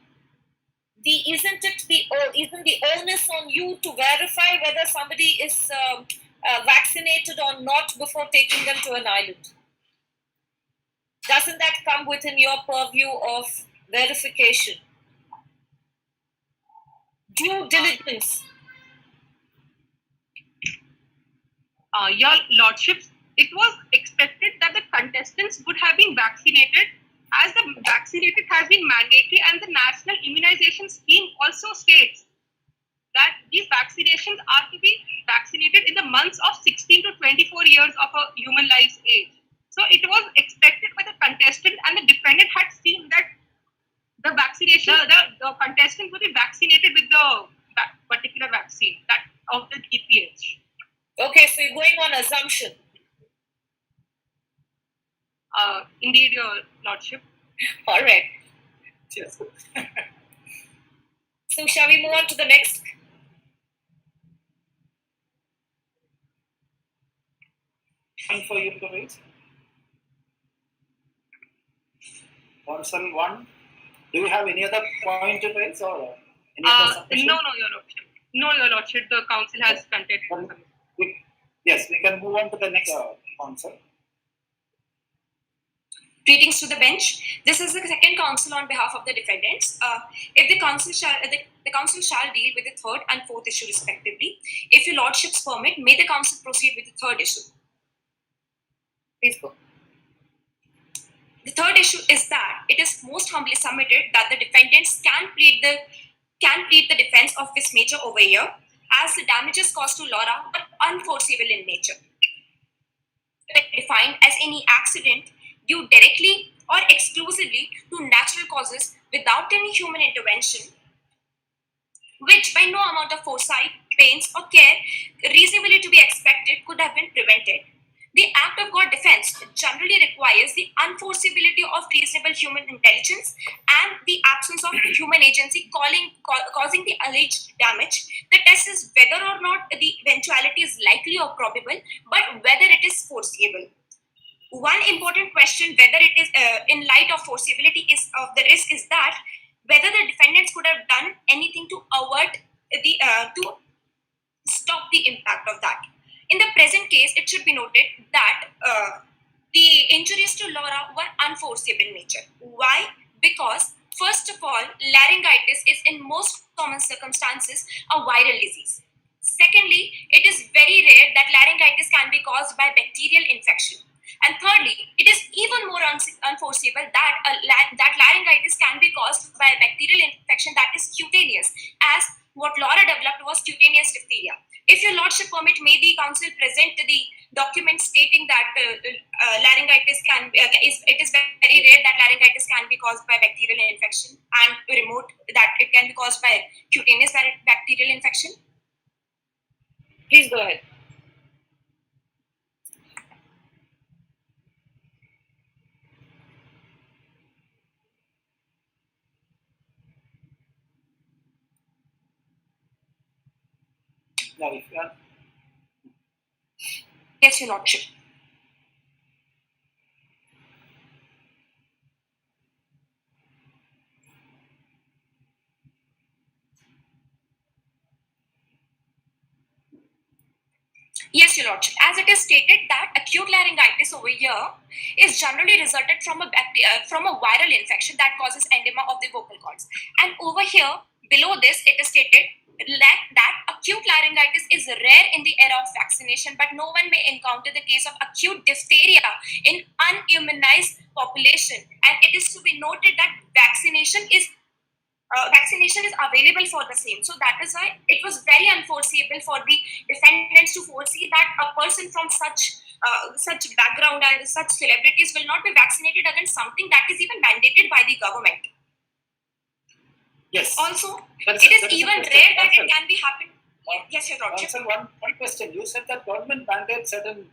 isn't the onus on you to verify whether somebody is vaccinated or not before taking them to an island? Doesn't that come within your purview of verification? Due diligence. Your lordships, it was expected that the contestants would have been vaccinated, as the vaccinated has been mandatory, and the National Immunization Scheme also states that these vaccinations are to be vaccinated in the months of 16 to 24 years of a human life's age. So it was expected by the contestant, and the defendant had seen that the vaccination, the contestant would be vaccinated with the particular vaccine, that of the DPH. Okay, so you're going on assumption. Indeed, your lordship. All right. Cheers. So shall we move on to the next? And for you to raise? Council 1, do you have any other point to raise or any No, other submission? Your Lordship. No, Your Lordship. The council has contained. Yes, we can move on to the next council. Greetings to the bench. This is the second counsel on behalf of the defendants. If the counsel shall deal with the third and fourth issue respectively. If your lordships permit, may the counsel proceed with the third issue. Please go. The third issue is that it is most humbly submitted that the defendants can plead the defense of this major over here, as the damages caused to Laura were unforeseeable in nature. Defined as any accident due directly or exclusively to natural causes without any human intervention, which by no amount of foresight, pains, or care reasonably to be expected could have been prevented. The act of God defense generally requires the unforeseeability of reasonable human intelligence and the absence of human agency causing the alleged damage. The test is whether or not the eventuality is likely or probable, but whether it is foreseeable. One important question, whether it is in light of foreseeability of the risk, is that whether the defendants could have done anything to avert to stop the impact of that. In the present case, it should be noted that the injuries to Laura were unforeseeable in nature. Why? Because, first of all, laryngitis is in most common circumstances a viral disease. Secondly, it is very rare that laryngitis can be caused by bacterial infection. And thirdly, it is even more unforeseeable that that laryngitis can be caused by a bacterial infection that is cutaneous, as what Laura developed was cutaneous diphtheria. If your lordship permit, may the council present the document stating that laryngitis it is very rare that laryngitis can be caused by bacterial infection, and remote that it can be caused by cutaneous bacterial infection. Please go ahead. Now, if you are, Yes, your lordship. Yes, your lordship. As it is stated that acute laryngitis over here is generally resulted from a viral infection that causes edema of the vocal cords. And over here, below this, it is stated that acute laryngitis is rare in the era of vaccination, but no one may encounter the case of acute diphtheria in unimmunized population. And it is to be noted that vaccination is available for the same. So that is why it was very unforeseeable for the defendants to foresee that a person from such background and such celebrities will not be vaccinated against something that is even mandated by the government. yes. Also, That it is a even question. rare that Counsel, it can be happen. Yes, your lordship. Counsel, one question. You said that government mandates certain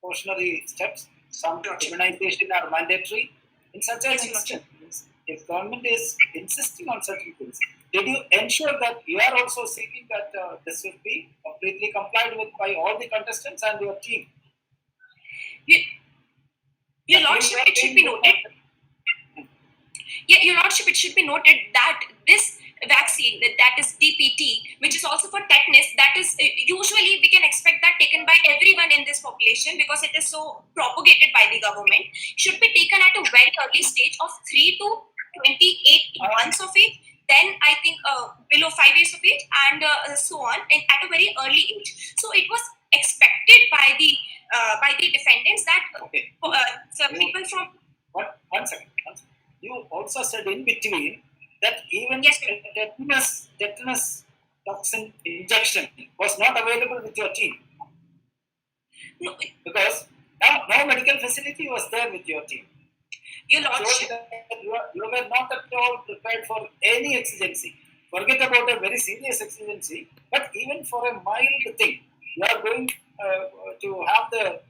cautionary steps. Some immunization are mandatory. In such an Yes, instance, if government is insisting on certain things, did you ensure that you are also seeking that this will be completely complied with by all the contestants and your team? Your lordship, it should be noted. Yeah, your lordship, it should be noted that this vaccine, that is DPT, which is also for tetanus, that is usually we can expect that taken by everyone in this population because it is so propagated by the government, should be taken at a very early stage of 3 to 28 months of age. Then I think below 5 years of age, and so on, and at a very early age. So it was expected by the defendants that people from. One second. You also said in between that even Yes, tetanus toxin injection was not available with your team. No, Because no medical facility was there with your team. your So lordship. you were not at all prepared for any exigency. Forget about a very serious exigency, but even for a mild thing, you are going to have the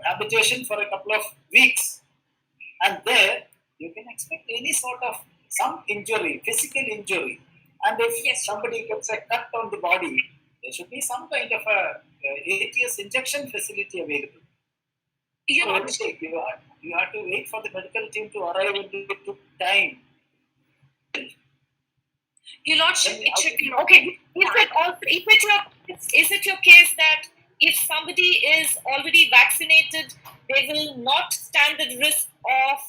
habitation for a couple of weeks, and there you can expect any sort of some injury, physical injury, and if Yes. somebody gets a cut on the body, there should be some kind of a ATS injection facility available. Your So lordship. You have to wait for the medical team to arrive, and it took time. Your Lordship, Then it should be Okay. Is it your case that if somebody is already vaccinated, they will not stand the risk of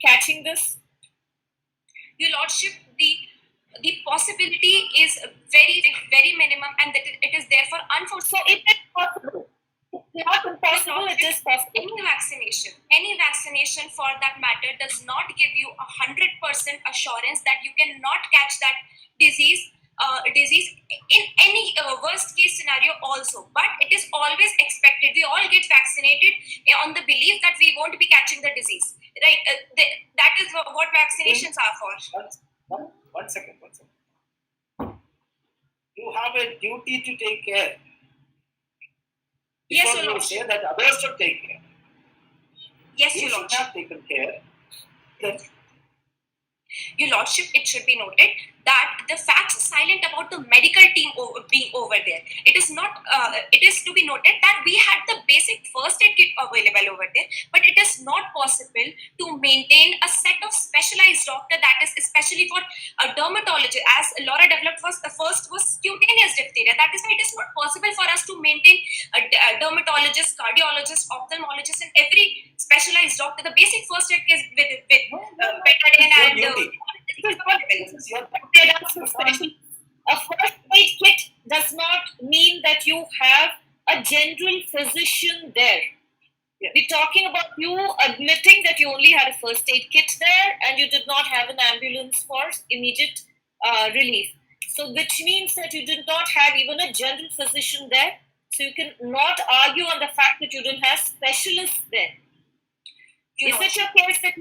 catching this? Your Lordship, the possibility is very, very minimum, and that it is therefore So unforeseen. it is possible. It's not impossible, it is possible. Any vaccination for that matter does not give you 100% assurance that you cannot catch that disease in any worst case scenario also. But it is always expected. We all get vaccinated on the belief that we won't be catching the disease, right? That is what vaccinations are for. One second. You have a duty to take care. Yes, Before Your you Lordship. say that others should take care. Yes, You Your should Lordship. have taken care. Then Your Lordship, it should be noted that the facts are silent about the medical team being over there. It is not. It is to be noted that we had the basic first aid kit available over there, but it is not possible to maintain a set of specialized doctor that is especially for a dermatologist. As Laura developed, was the first was cutaneous diphtheria. That is why it is not possible for us to maintain a dermatologist, cardiologist, ophthalmologist, and every specialized doctor. The basic first aid kit with betadine and this is your A first aid kit does not mean that you have a general physician there. Yes. We're talking about you admitting that you only had a first aid kit there and you did not have an ambulance for immediate relief. So, which means that you did not have even a general physician there. So, you can not argue on the fact that you didn't have specialists there. Is it your case that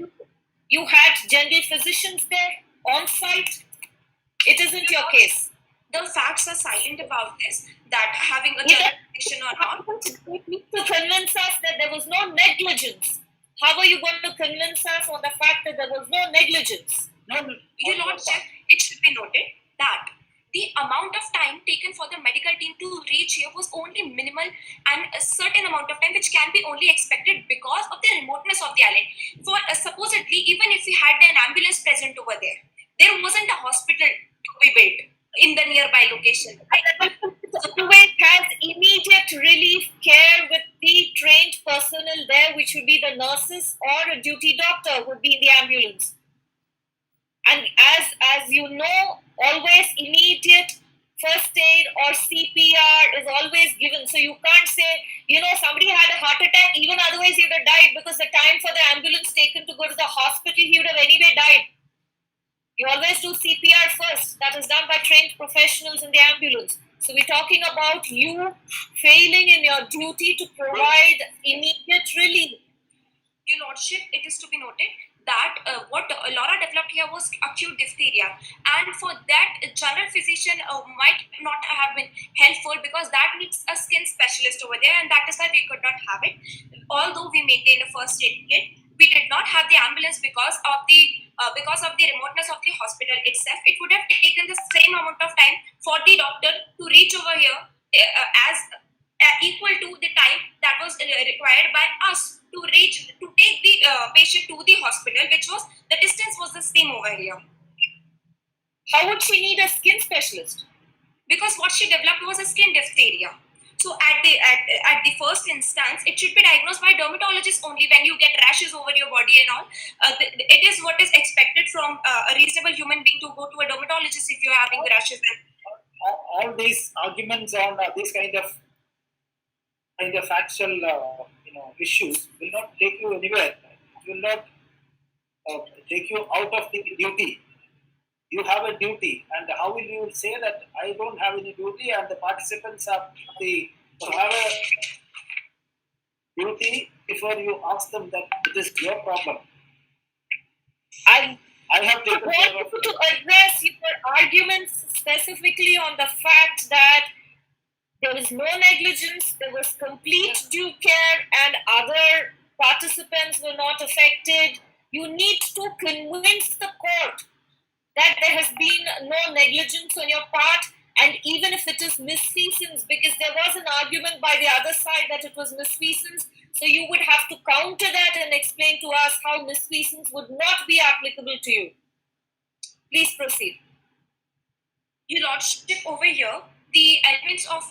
you had general physicians there on site? It isn't your case. The facts are silent about this, that having a Yeah. general physician or not. You need to convince us that there was no negligence. How are you going to convince us on the fact that there was no negligence? Your Lordship, it should be noted that the amount of time taken for the medical team to reach here was only minimal, and a certain amount of time which can be only expected because of the remoteness of the island. For supposedly, even if we had an ambulance present over there wasn't a hospital to be built in the nearby location. Always has immediate relief care with the trained personnel there, which would be the nurses or a duty doctor would be in the ambulance. And as you know, always immediate first aid or CPR is always given. So you can't say, somebody had a heart attack, even otherwise he would have died, because the time for the ambulance taken to go to the hospital, he would have anyway died. You always do CPR first. That is done by trained professionals in the ambulance. So we're talking about you failing in your duty to provide immediate relief. Your Lordship, it is to be noted that what Laura developed here was acute diphtheria, and for that, a general physician might not have been helpful because that needs a skin specialist over there, and that is why we could not have it. Although we maintained a first aid kit, we did not have the ambulance because of the remoteness of the hospital itself. It would have taken the same amount of time for the doctor to reach over here as equal to the time that was required by us to take the patient to the hospital, which was the distance was the same over here. How would she need a skin specialist? Because what she developed was a skin diphtheria. So at the first instance, it should be diagnosed by dermatologist only when you get rashes over your body and all. It is what is expected from a reasonable human being to go to a dermatologist if you're having rashes. All these arguments on these kind of factual issues will not take you anywhere. It will not take you out of the duty. You have a duty, and how will you say that I don't have any duty and the participants have to have a duty before you ask them that it is your problem? I have taken care want of you to address your arguments specifically on the fact that there was no negligence, there was complete due care, and other participants were not affected. You need to convince the court that there has been no negligence on your part, and even if it is misfeasance, because there was an argument by the other side that it was misfeasance, So you would have to counter that and explain to us how misfeasance would not be applicable to you. Please proceed. Your Lordship, over here, the elements of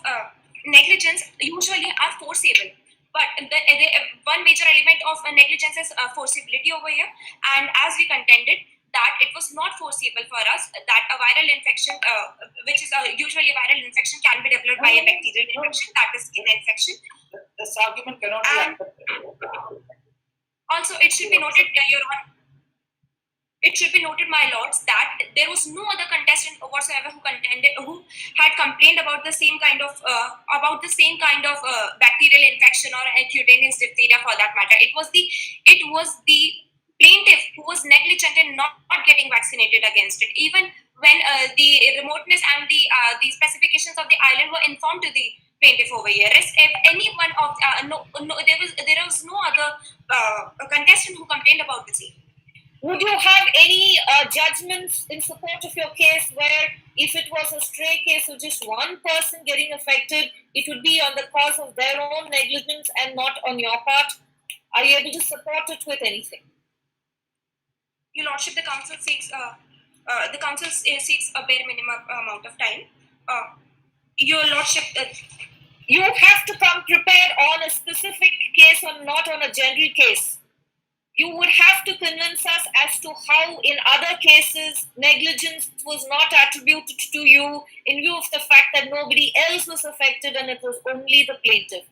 negligence usually are foreseeable. But one major element of negligence is foreseeability over here. And as we contended, that it was not foreseeable for us that a viral infection, which is usually a viral infection, can be developed by a bacterial infection, that is skin infection. This argument cannot be accepted. Also, it should be noted, Your Honor, it should be noted, my lords, that there was no other contestant whatsoever who had complained about the same kind of bacterial infection or cutaneous diphtheria, for that matter. It was the plaintiff who was negligent in not getting vaccinated against it, even when the remoteness and the specifications of the island were informed to the plaintiff over here. If any one of there was no other contestant who complained about the same. Would you have any judgments in support of your case where if it was a stray case of just one person getting affected, it would be on the cause of their own negligence and not on your part? Are you able to support it with anything? Your Lordship, the council seeks a bare minimum amount of time. Your Lordship, you have to come prepared on a specific case or not on a general case. You would have to convince us as to how in other cases negligence was not attributed to you in view of the fact that nobody else was affected and it was only the plaintiff.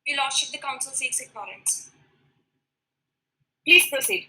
Your Lordship, the council seeks ignorance. Please proceed.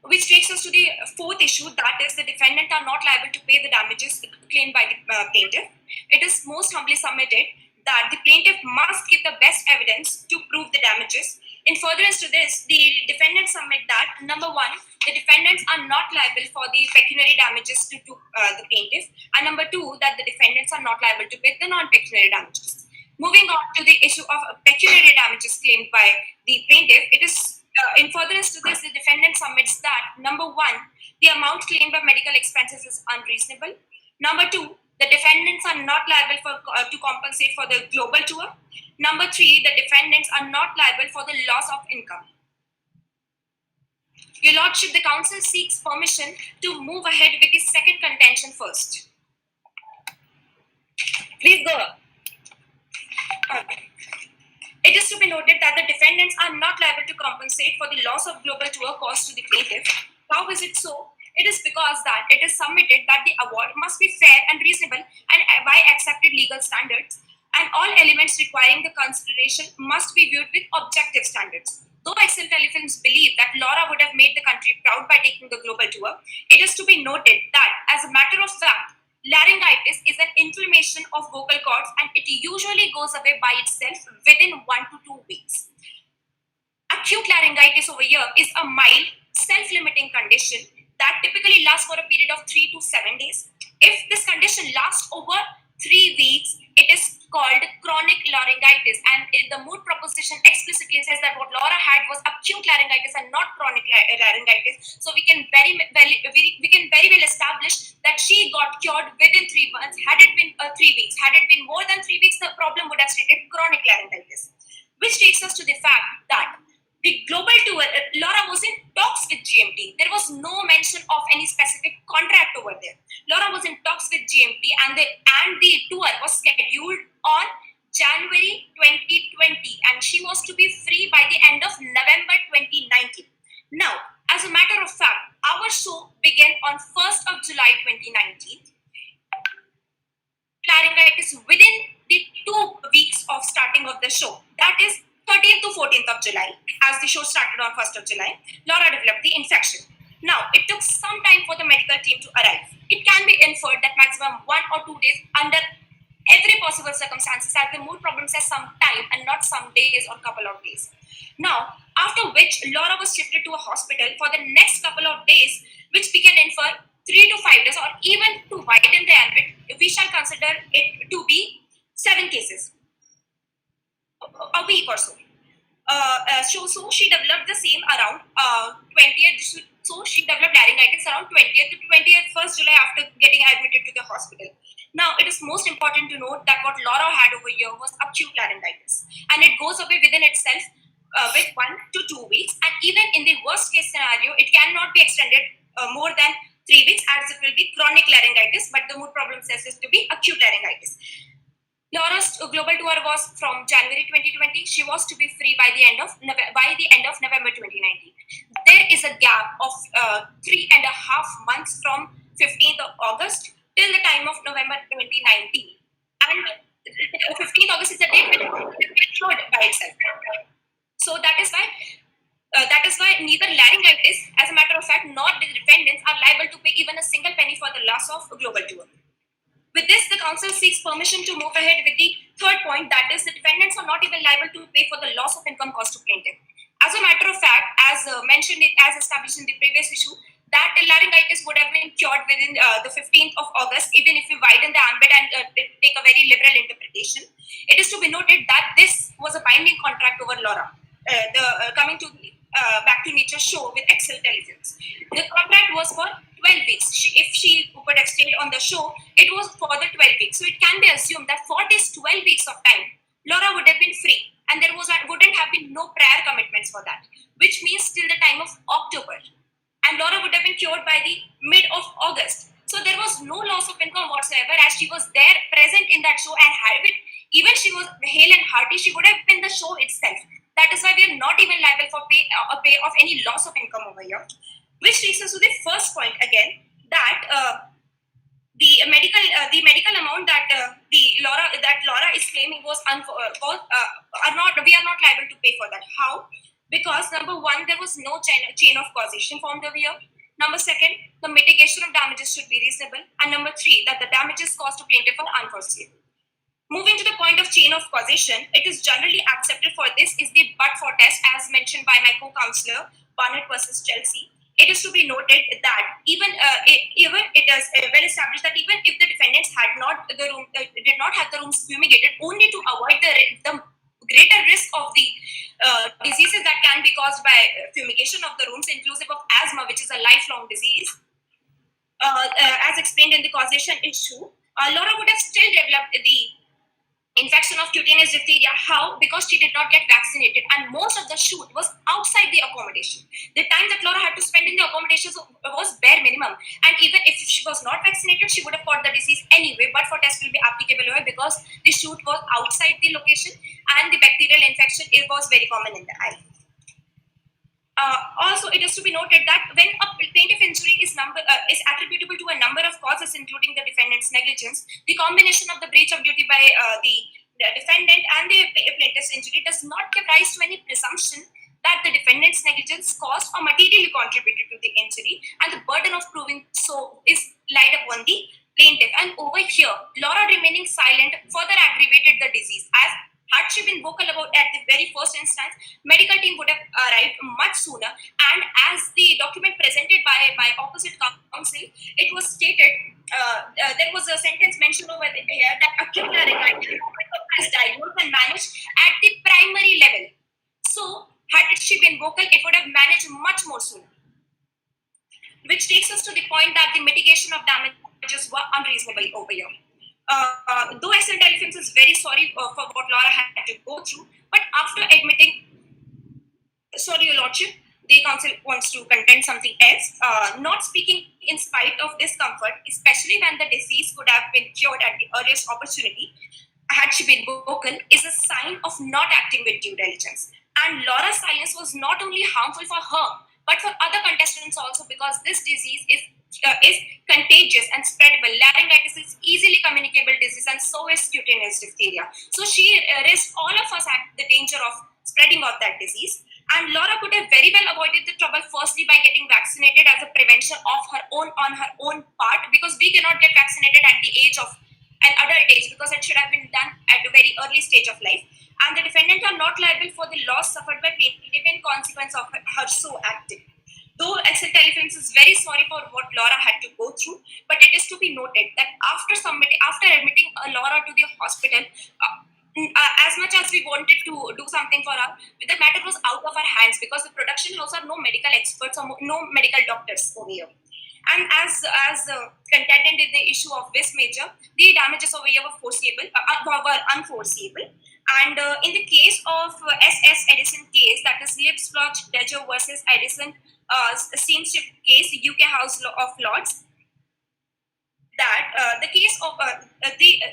Which takes us to the fourth issue, that is the defendant are not liable to pay the damages claimed by the plaintiff. It is most humbly submitted that the plaintiff must give the best evidence to prove the damages. In furtherance to this, the defendants submit that, number one, the defendants are not liable for the pecuniary damages to the plaintiff, and number two, that the defendants are not liable to pay the non-pecuniary damages. Moving on to the issue of pecuniary damages claimed by the plaintiff, it is in furtherance to this, the defendant submits that, number one, the amount claimed by medical expenses is unreasonable. Number two, the defendants are not liable to compensate for the global tour. Number three, the defendants are not liable for the loss of income. Your Lordship, the council seeks permission to move ahead with the second contention first. Please go on. It is to be noted that the defendants are not liable to compensate for the loss of global tour caused to the plaintiff. How is it so? It is because that it is submitted that the award must be fair and reasonable and by accepted legal standards, and all elements requiring the consideration must be viewed with objective standards. Though Excel Telefilms believe that Laura would have made the country proud by taking the global tour, it is to be noted that, as a matter of fact, laryngitis is an inflammation of vocal cords and it usually goes away by itself within 1 to 2 weeks. Acute laryngitis over here is a mild, self-limiting condition that typically lasts for a period of 3 to 7 days. If this condition lasts over 3 weeks, it is called chronic laryngitis, and the mood proposition explicitly says that what Laura had was acute laryngitis and not chronic laryngitis. So we can very well establish that she got cured within 3 months. Had it been 3 weeks, had it been more than 3 weeks, the problem would have stated chronic laryngitis. Which takes us to the fact that the global tour, Laura was in talks with GMT. There was no mention of any specific contract over there. Laura was in talks with GMT, and the tour was scheduled on January 2020, and she was to be free by the end of November 2019. Now, as a matter of fact, our show began on 1st of July 2019. Laryngitis within the 2 weeks of starting of the show, that is 13th to 14th of July, as the show started on 1st of July, Laura developed the infection. Now, it took some time for the medical team to arrive. It can be inferred that maximum 1 or 2 days under every possible circumstances, as the mood problem says some time and not some days or couple of days. Now, after which Laura was shifted to a hospital for the next couple of days, which we can infer 3 to 5 days, or even to widen the ambit, we shall consider it to be 7 cases. A week or so. So she developed the same around 20th. So she developed laryngitis around 20th to 21st July after getting admitted to the hospital. Now, it is most important to note that what Laura had over here was acute laryngitis, and it goes away within itself with 1 to 2 weeks. And even in the worst case scenario, it cannot be extended more than 3 weeks, as it will be chronic laryngitis, but the mood problem says it to be acute laryngitis. Laura's global tour was from January 2020. She was to be free by the end of November 2019. There is a gap of 3.5 months from 15th of August till the time of November 2019, and 15th August is the date when it matured by itself. So that is why neither laryngitis, as a matter of fact, nor the defendants are liable to pay even a single penny for the loss of global tour. With this, the council seeks permission to move ahead with the third point, that is, the defendants are not even liable to pay for the loss of income cost to plaintiff. As a matter of fact, as established in the previous issue, that the laryngitis would have been cured within the 15th of August, even if we widen the ambit and take a very liberal interpretation. It is to be noted that this was a binding contract over Laura. Coming to Back to Nature show with Excel Intelligence. The contract was for 12 weeks. If she would have stayed on the show, it was for the 12 weeks. So it can be assumed that for this 12 weeks of time, Laura would have been free, and there wouldn't have been no prior commitments for that, which means till the time of October. And Laura would have been cured by the mid of August. So there was no loss of income whatsoever, as she was there present in that show, and had it, even she was hale and hearty, she would have been the show itself. That is why we are not even liable for pay of any loss of income over here. Which takes us to the first point again, that the medical amount that Laura is claiming we are not liable to pay for that. How? Because number one, there was no chain of causation formed over here. Number second, the mitigation of damages should be reasonable, and number three, that the damages caused to plaintiff are unforeseeable. Moving to the point of chain of causation, it is generally accepted for this is the but-for test, as mentioned by my co-counselor, Barnett versus Chelsea. It is to be noted that even it is well established that even if the defendants did not have the rooms fumigated, only to avoid the greater risk of the diseases that can be caused by fumigation of the rooms, inclusive of asthma, which is a lifelong disease, as explained in the causation issue, Laura would have still developed the infection of cutaneous diphtheria. How? Because she did not get vaccinated, and most of the shoot was outside the accommodation. The time that Laura had to spend in the accommodation was bare minimum, and even if she was not vaccinated, she would have caught the disease anyway. But for test will be applicable here because the shoot was outside the location, and the bacterial infection was very common in the eye. Also, it is to be noted that when a plaintiff injury is attributable to a number of causes, including the defendant's negligence, the combination of the breach of duty by the defendant and the plaintiff's injury does not give rise to any presumption that the defendant's negligence caused or materially contributed to the injury, and the burden of proving so is laid upon the plaintiff. And over here, Laura remaining silent further aggravated the disease, as had she been vocal about at the very first instance, medical team would have arrived much sooner. And as the document presented by my opposite counsel, it was stated, there was a sentence mentioned over here that acute laryngitis is diagnosed and managed at the primary level. So, had she been vocal, it would have managed much more sooner. Which takes us to the point that the mitigation of damages were unreasonable over here. Though Excel Intelligence is very sorry for what Laura had to go through, but after admitting, sorry, Your Lordship, the council wants to contend something else. Not speaking in spite of discomfort, especially when the disease could have been cured at the earliest opportunity, had she been vocal, is a sign of not acting with due diligence. And Laura's silence was not only harmful for her, but for other contestants also, because this disease is contagious and spreadable. Laryngitis is easily communicable disease, and so is cutaneous diphtheria. So she risked all of us at the danger of spreading of that disease. And Laura could have very well avoided the trouble, firstly by getting vaccinated as a prevention of her own part, because we cannot get vaccinated at the age of an adult age, because it should have been done at a very early stage of life. And the defendant are not liable for the loss suffered by plaintiff in consequence of her so acting. Though Excel Intelligence is very sorry for what Laura had to go through, but it is to be noted that after admitting Laura to the hospital, as much as we wanted to do something for her, the matter was out of our hands, because the production house are no medical experts or no medical doctors over here. And as contended in the issue of this major, the damages over here were were unforeseeable. And in the case of S.S. Edison case, that is Lips Lodge Dejo versus Edison steamship case, UK House of Lords, that the case of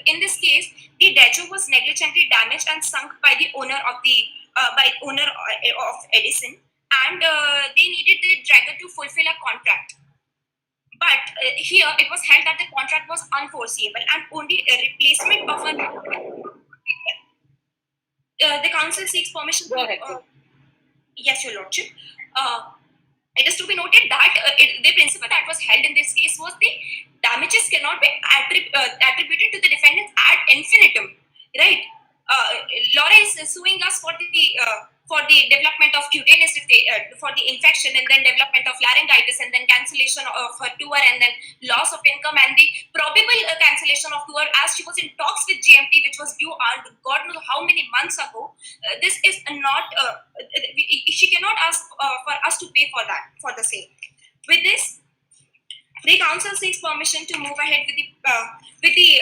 in this case, the Dejo was negligently damaged and sunk by the owner of Edison, and they needed the dragger to fulfill a contract. But here it was held that the contract was unforeseeable and only a replacement of the council seeks permission. Go ahead. Yes, Your Lordship. It is to be noted that the principle that was held in this case was the damages cannot be attributed to the defendants ad infinitum, right? Laura is suing us for the development of cutaneous for the infection, and then development of laryngitis, and then cancellation of her tour, and then loss of income, and the probable cancellation of tour as she was in talks with GMT, which was due God knows how many months ago. This is not she cannot ask for us to pay for that for the same. With this, the council seeks permission to move ahead with the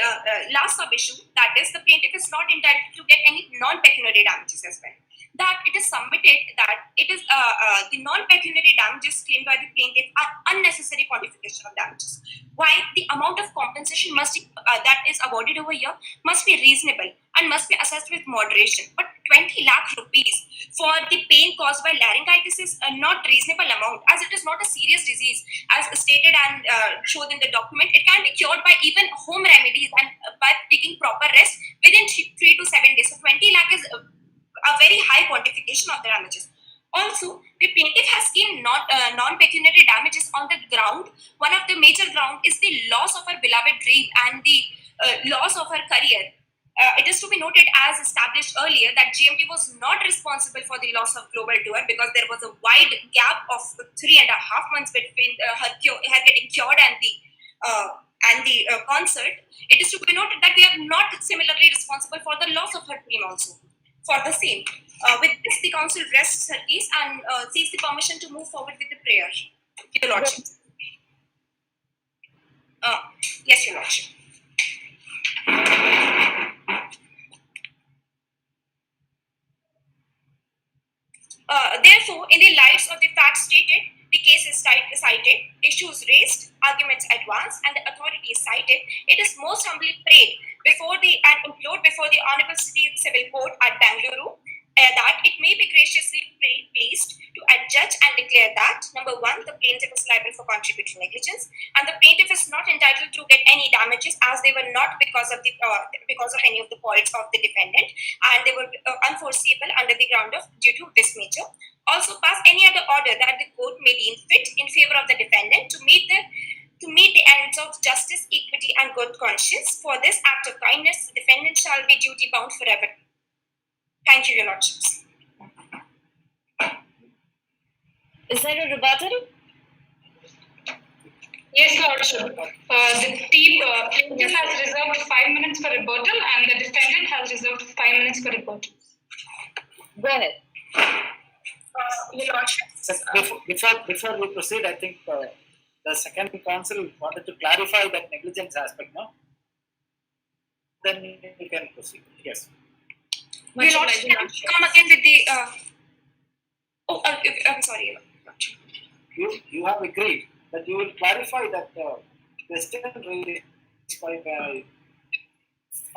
last sub issue, that is, the plaintiff is not entitled to get any non-pecuniary damages as well. That it is submitted that it is the non-pecuniary damages claimed by the plaintiff are unnecessary quantification of damages. While the amount of compensation that is awarded over here must be reasonable and must be assessed with moderation. But 20 lakh rupees for the pain caused by laryngitis is a not reasonable amount, as it is not a serious disease, as stated and shown in the document. It can be cured by even home remedies and by taking proper rest within 3 to 7 days. So 20 lakh is a very high quantification of the damages. Also, the plaintiff has claimed non-pecuniary damages on the ground. One of the major ground is the loss of her beloved dream and the loss of her career. It is to be noted, as established earlier, that GMT was not responsible for the loss of global tour because there was a wide gap of 3.5 months between her getting cured and the concert. It is to be noted that we are not similarly responsible for the loss of her dream also. For the same. With this, the council rests her case and seeks the permission to move forward with the prayer. Your Lordship. Yes, Your Lordship. Therefore, in the lights of the facts stated, the case is cited, issues raised, arguments advanced, and the authority is cited. It is most humbly prayed and implored before the Honorable Civil Court at Bangalore that it may be graciously pleased to adjudge and declare that, number one, the plaintiff is liable for contributory negligence, and the plaintiff is not entitled to get any damages as they were not because of any of the faults of the defendant, and they were unforeseeable under the ground of due to this major. Also, pass any other order that the court may deem fit in favor of the defendant to meet the ends of justice, equity, and good conscience. For this act of kindness, the defendant shall be duty bound forever. Thank you, Your Lordships. Is there a rebuttal? Yes, Lordship. The plaintiff has reserved 5 minutes for rebuttal, and the defendant has reserved 5 minutes for rebuttal. Go ahead. Your Lordship. Before we proceed, I think the second counsel wanted to clarify that negligence aspect, no? Then you can proceed. Yes. Your Lordship, come again with the. I'm sorry, Your Lordship. You have agreed that you will clarify that question raised by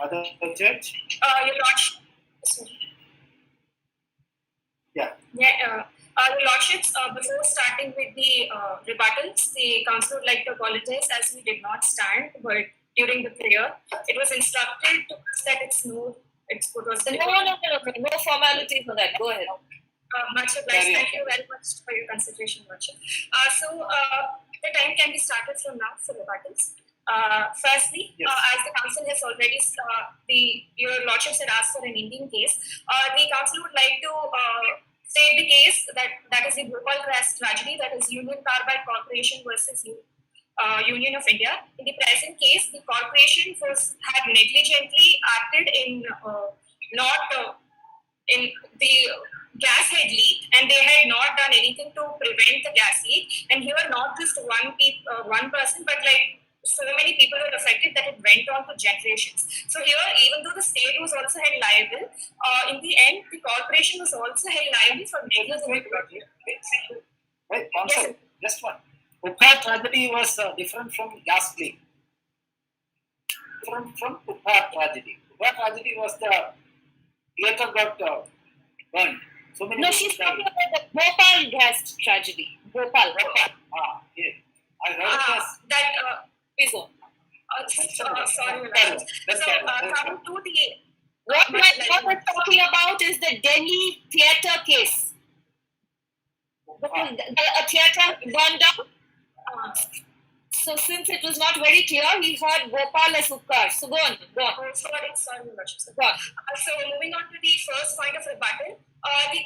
other judge. Your Lordship. Sorry. Yeah. Your Lordships, before starting with the rebuttals, the council would like to apologize as we did not stand, but during the prayer, it was instructed to us that No formality for that. Go ahead. Much obliged. Thank you very much for your consideration, Lordship. The time can be started from now for rebuttals. Firstly, yes. As the council has already, your Lordships had asked for an Indian case, the council would like to state the case that is the Bhopal crash tragedy, that is Union Carbide Corporation versus Union of India. In the present case, the corporation had negligently acted in the gas had leaked and they had not done anything to prevent the gas leak. And here, not just one person, but like so many people were affected that it went on to generations. So here, even though the state was also held liable, in the end, the corporation was also held liable for negligence. Wait, concept, just one. Ukha tragedy was different from gas leak. From Ukha tragedy. Ukha tragedy was the theatre got burned. So many No, she's talking about the Bhopal gas tragedy. Bhopal. Yeah. I heard That Please go. sorry, coming to the What we're talking about is the Delhi theatre case. A theatre burned down. So since it was not very clear, he heard Bhopal as Ukkar. So go on. Sorry, Go on. So moving on to the first point of rebuttal, the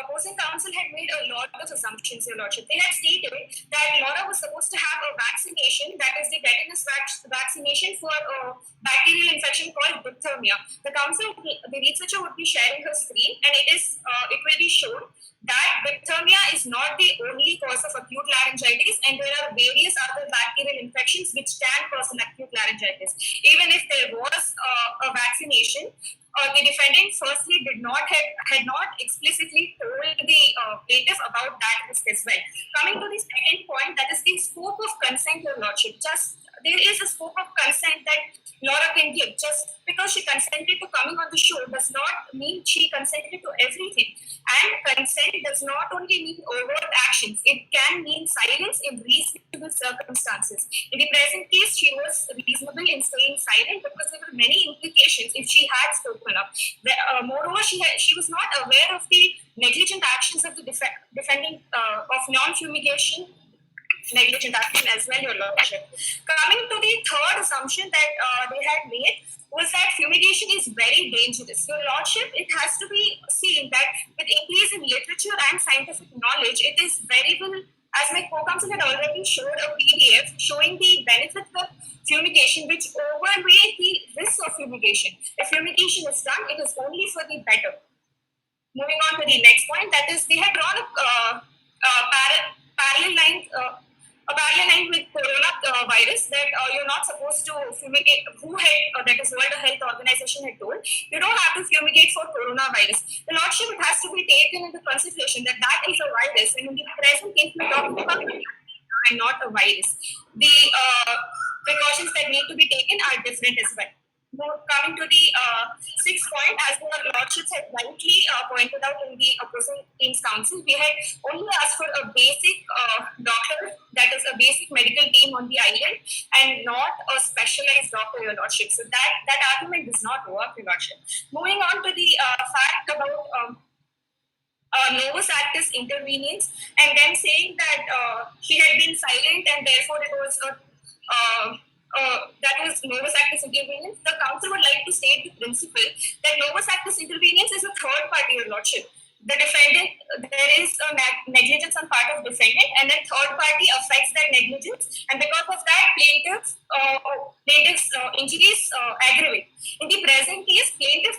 opposing counsel had made a lot of assumptions, Your Lordship. They had stated that Laura was supposed to have a vaccination, that is the tetanus vaccination for a bacterial infection called diphtheria. The researcher would be sharing her screen, and it will be shown that diphtheria is not the only cause of acute laryngitis, and there are various other bacterial infections which can cause an acute laryngitis. Even if there was a vaccination, the defendant firstly had not explicitly told the plaintiff about that risk as well. Coming to the second point, that is the scope of consent, Your Lordship. There is a scope of consent that Laura can give. Just because she consented to coming on the show does not mean she consented to everything. And consent does not only mean overt actions, it can mean silence in reasonable circumstances. In the present case, she was reasonable in staying silent because there were many implications if she had spoken up. Moreover, she was not aware of the negligent actions of the defendant of non-fumigation negligent action as well, Your Lordship. Coming to the third assumption that they had made was that fumigation is very dangerous. Your Lordship, it has to be seen that with increase in literature and scientific knowledge, it is very well, as my co-counsel had already showed a PDF showing the benefits of fumigation which overweigh the risks of fumigation. If fumigation is done, it is only for the better. Moving on to the next point, that is, they had drawn a parallel line with coronavirus that you're not supposed to fumigate. That is World Health Organization had told, you don't have to fumigate for coronavirus. The Lordship, it has to be taken into consideration that is a virus, and in the present case we're talking about and not a virus. The precautions that need to be taken are different as well. Coming to the sixth point, as the Lordships had rightly pointed out in the opposing team's counsel, we had only asked for a basic doctor, that is a basic medical team on the island, and not a specialized doctor, Your Lordship. So that argument does not work, Your Lordship. Moving on to the fact about novus actus intervenience, and then saying that she had been silent and therefore it was that was novus actus intervenience. The counsel would like to state the principle that novus actus intervenience is a third party, Your Lordship. The defendant, there is a negligence on part of defendant, and then third party affects that negligence, and because of that, plaintiff's injuries aggravate. In the present case, plaintiff,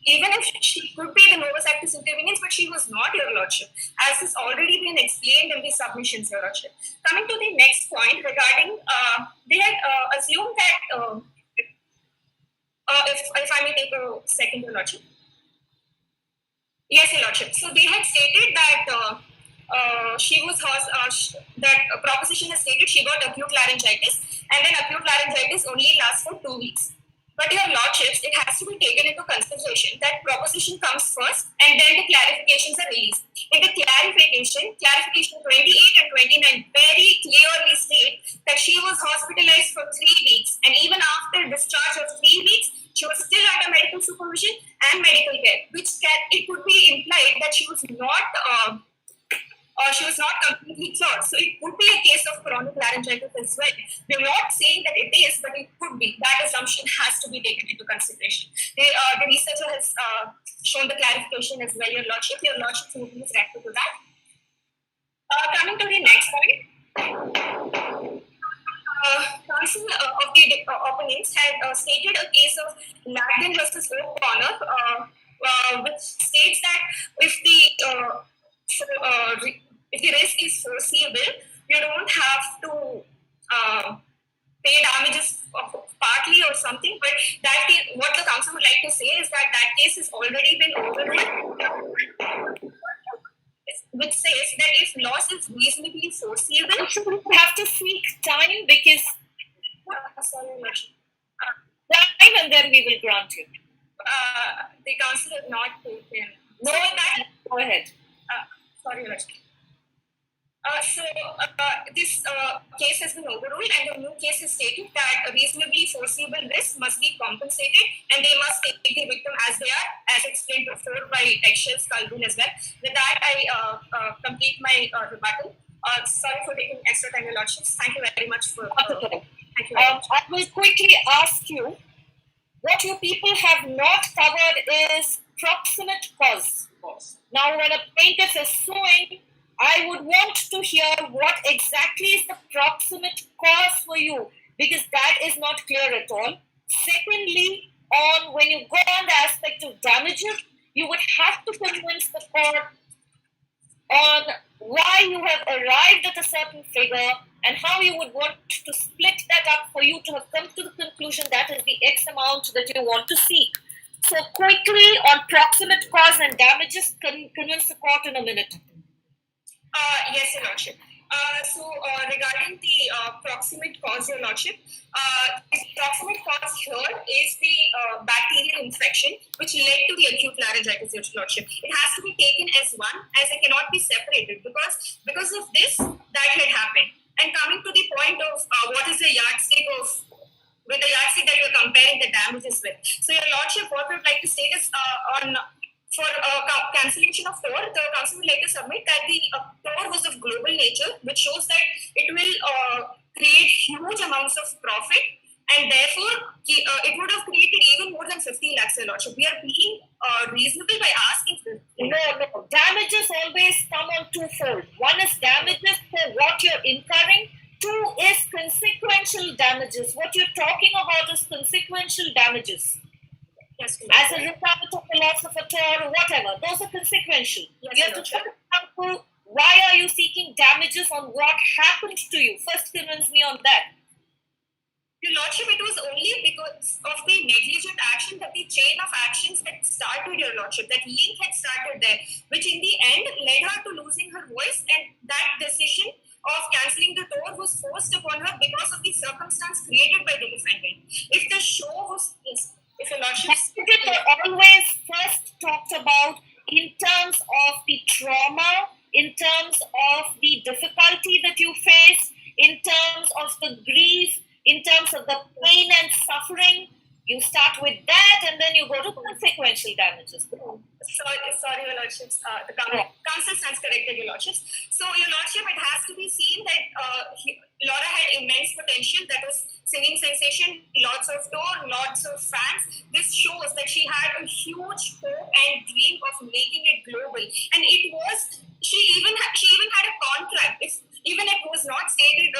even if she could be the novus actus intervenience, but she was not, Your Lordship, as has already been explained in the submissions, Your Lordship. Coming to the next point regarding, they had assumed that, if I may take a second, Your Lordship. Yes, Your Lordship. So they had stated that that proposition has stated she got acute laryngitis, and then acute laryngitis only lasts for 2 weeks. But Your Lordships, it has to be taken into consideration that proposition comes first and then the clarifications are released. In the clarification 28 and 29 very clearly state that she was hospitalized for 3 weeks, and even after discharge of 3 weeks, she was still under medical supervision and medical care, it could be implied that she was not completely cured. So it could be a case of chronic laryngitis as well. We're not saying that it is, but it could be. That assumption has to be taken into consideration. The researcher has shown the clarification as well, Your Lordship. Your Lordship, can you please refer to that? Coming to the next point. Counsel of the opponents had stated a case of Lagden versus O'Connor, which states that if the if the risk is foreseeable, you don't have to pay damages partly or something. But that is, what the council would like to say is that that case has already been overruled, which says that if loss is reasonably foreseeable, You have to seek time because sorry, time, and then we will grant you. the council has not taken. No, go ahead. Sorry, Lakshmi. This case has been overruled, and the new case has stated that a reasonably foreseeable risk must be compensated, and they must take the victim as they are, as explained before by Excel's Kalbun as well. With that, I complete my rebuttal. Sorry for taking extra time, Your Lordships. Thank you very much for. Thank you. I will quickly ask you, what you people have not covered is proximate cause. Now, when a plaintiff is suing, I would want to hear what exactly is the proximate cause for you, because that is not clear at all. Secondly, on when you go on the aspect of damages, you would have to convince the court on why you have arrived at a certain figure and how you would want to split that up for you to have come to the conclusion that is the X amount that you want to seek. So quickly on proximate cause and damages, convince the court in a minute. Yes, Your Lordship. Regarding the proximate cause, Your Lordship, the proximate cause here is the bacterial infection which led to the acute laryngitis, Your Lordship. It has to be taken as one, as it cannot be separated, because of this, that had happened. And coming to the point of what is the yardstick with the yardstick that you're comparing the damages with. So, Your Lordship, what we would like to state is for cancellation of TOR, the council would like to submit that the TOR was of global nature, which shows that it will create huge amounts of profit, and therefore it would have created even more than 50 lakhs, Your Lordship. We are being reasonable by asking for No. Damages always come on twofold. One is damages for what you're incurring. Two is consequential damages. What you're talking about is consequential damages. Yes, as a result of the loss of a TOR or whatever. Those are consequential. Yes, you have to try to come to why are you seeking damages on what happened to you. First convince me on that. Your Lordship, it was only because of the negligent action that the chain of actions had started, Your Lordship. That link had started there, which in the end led her to losing her voice, and that decision of cancelling the TOR was forced upon her because of the circumstance created by the defendant. If the show was, if Your Lordship, are always first talked about in terms of the trauma, in terms of the difficulty that you face, in terms of the grief, in terms of the pain and suffering. You start with that and then you go to consequential damages. Sorry, Your Lordships. The council stands corrected, Your Lordships. So, Your Lordship, it has to be seen that Laura had immense potential. That was singing sensation, lots of TOR, lots of fans. This shows that she had a huge hope and dream of making it global. And it was, she even had a contract. Even it was not stated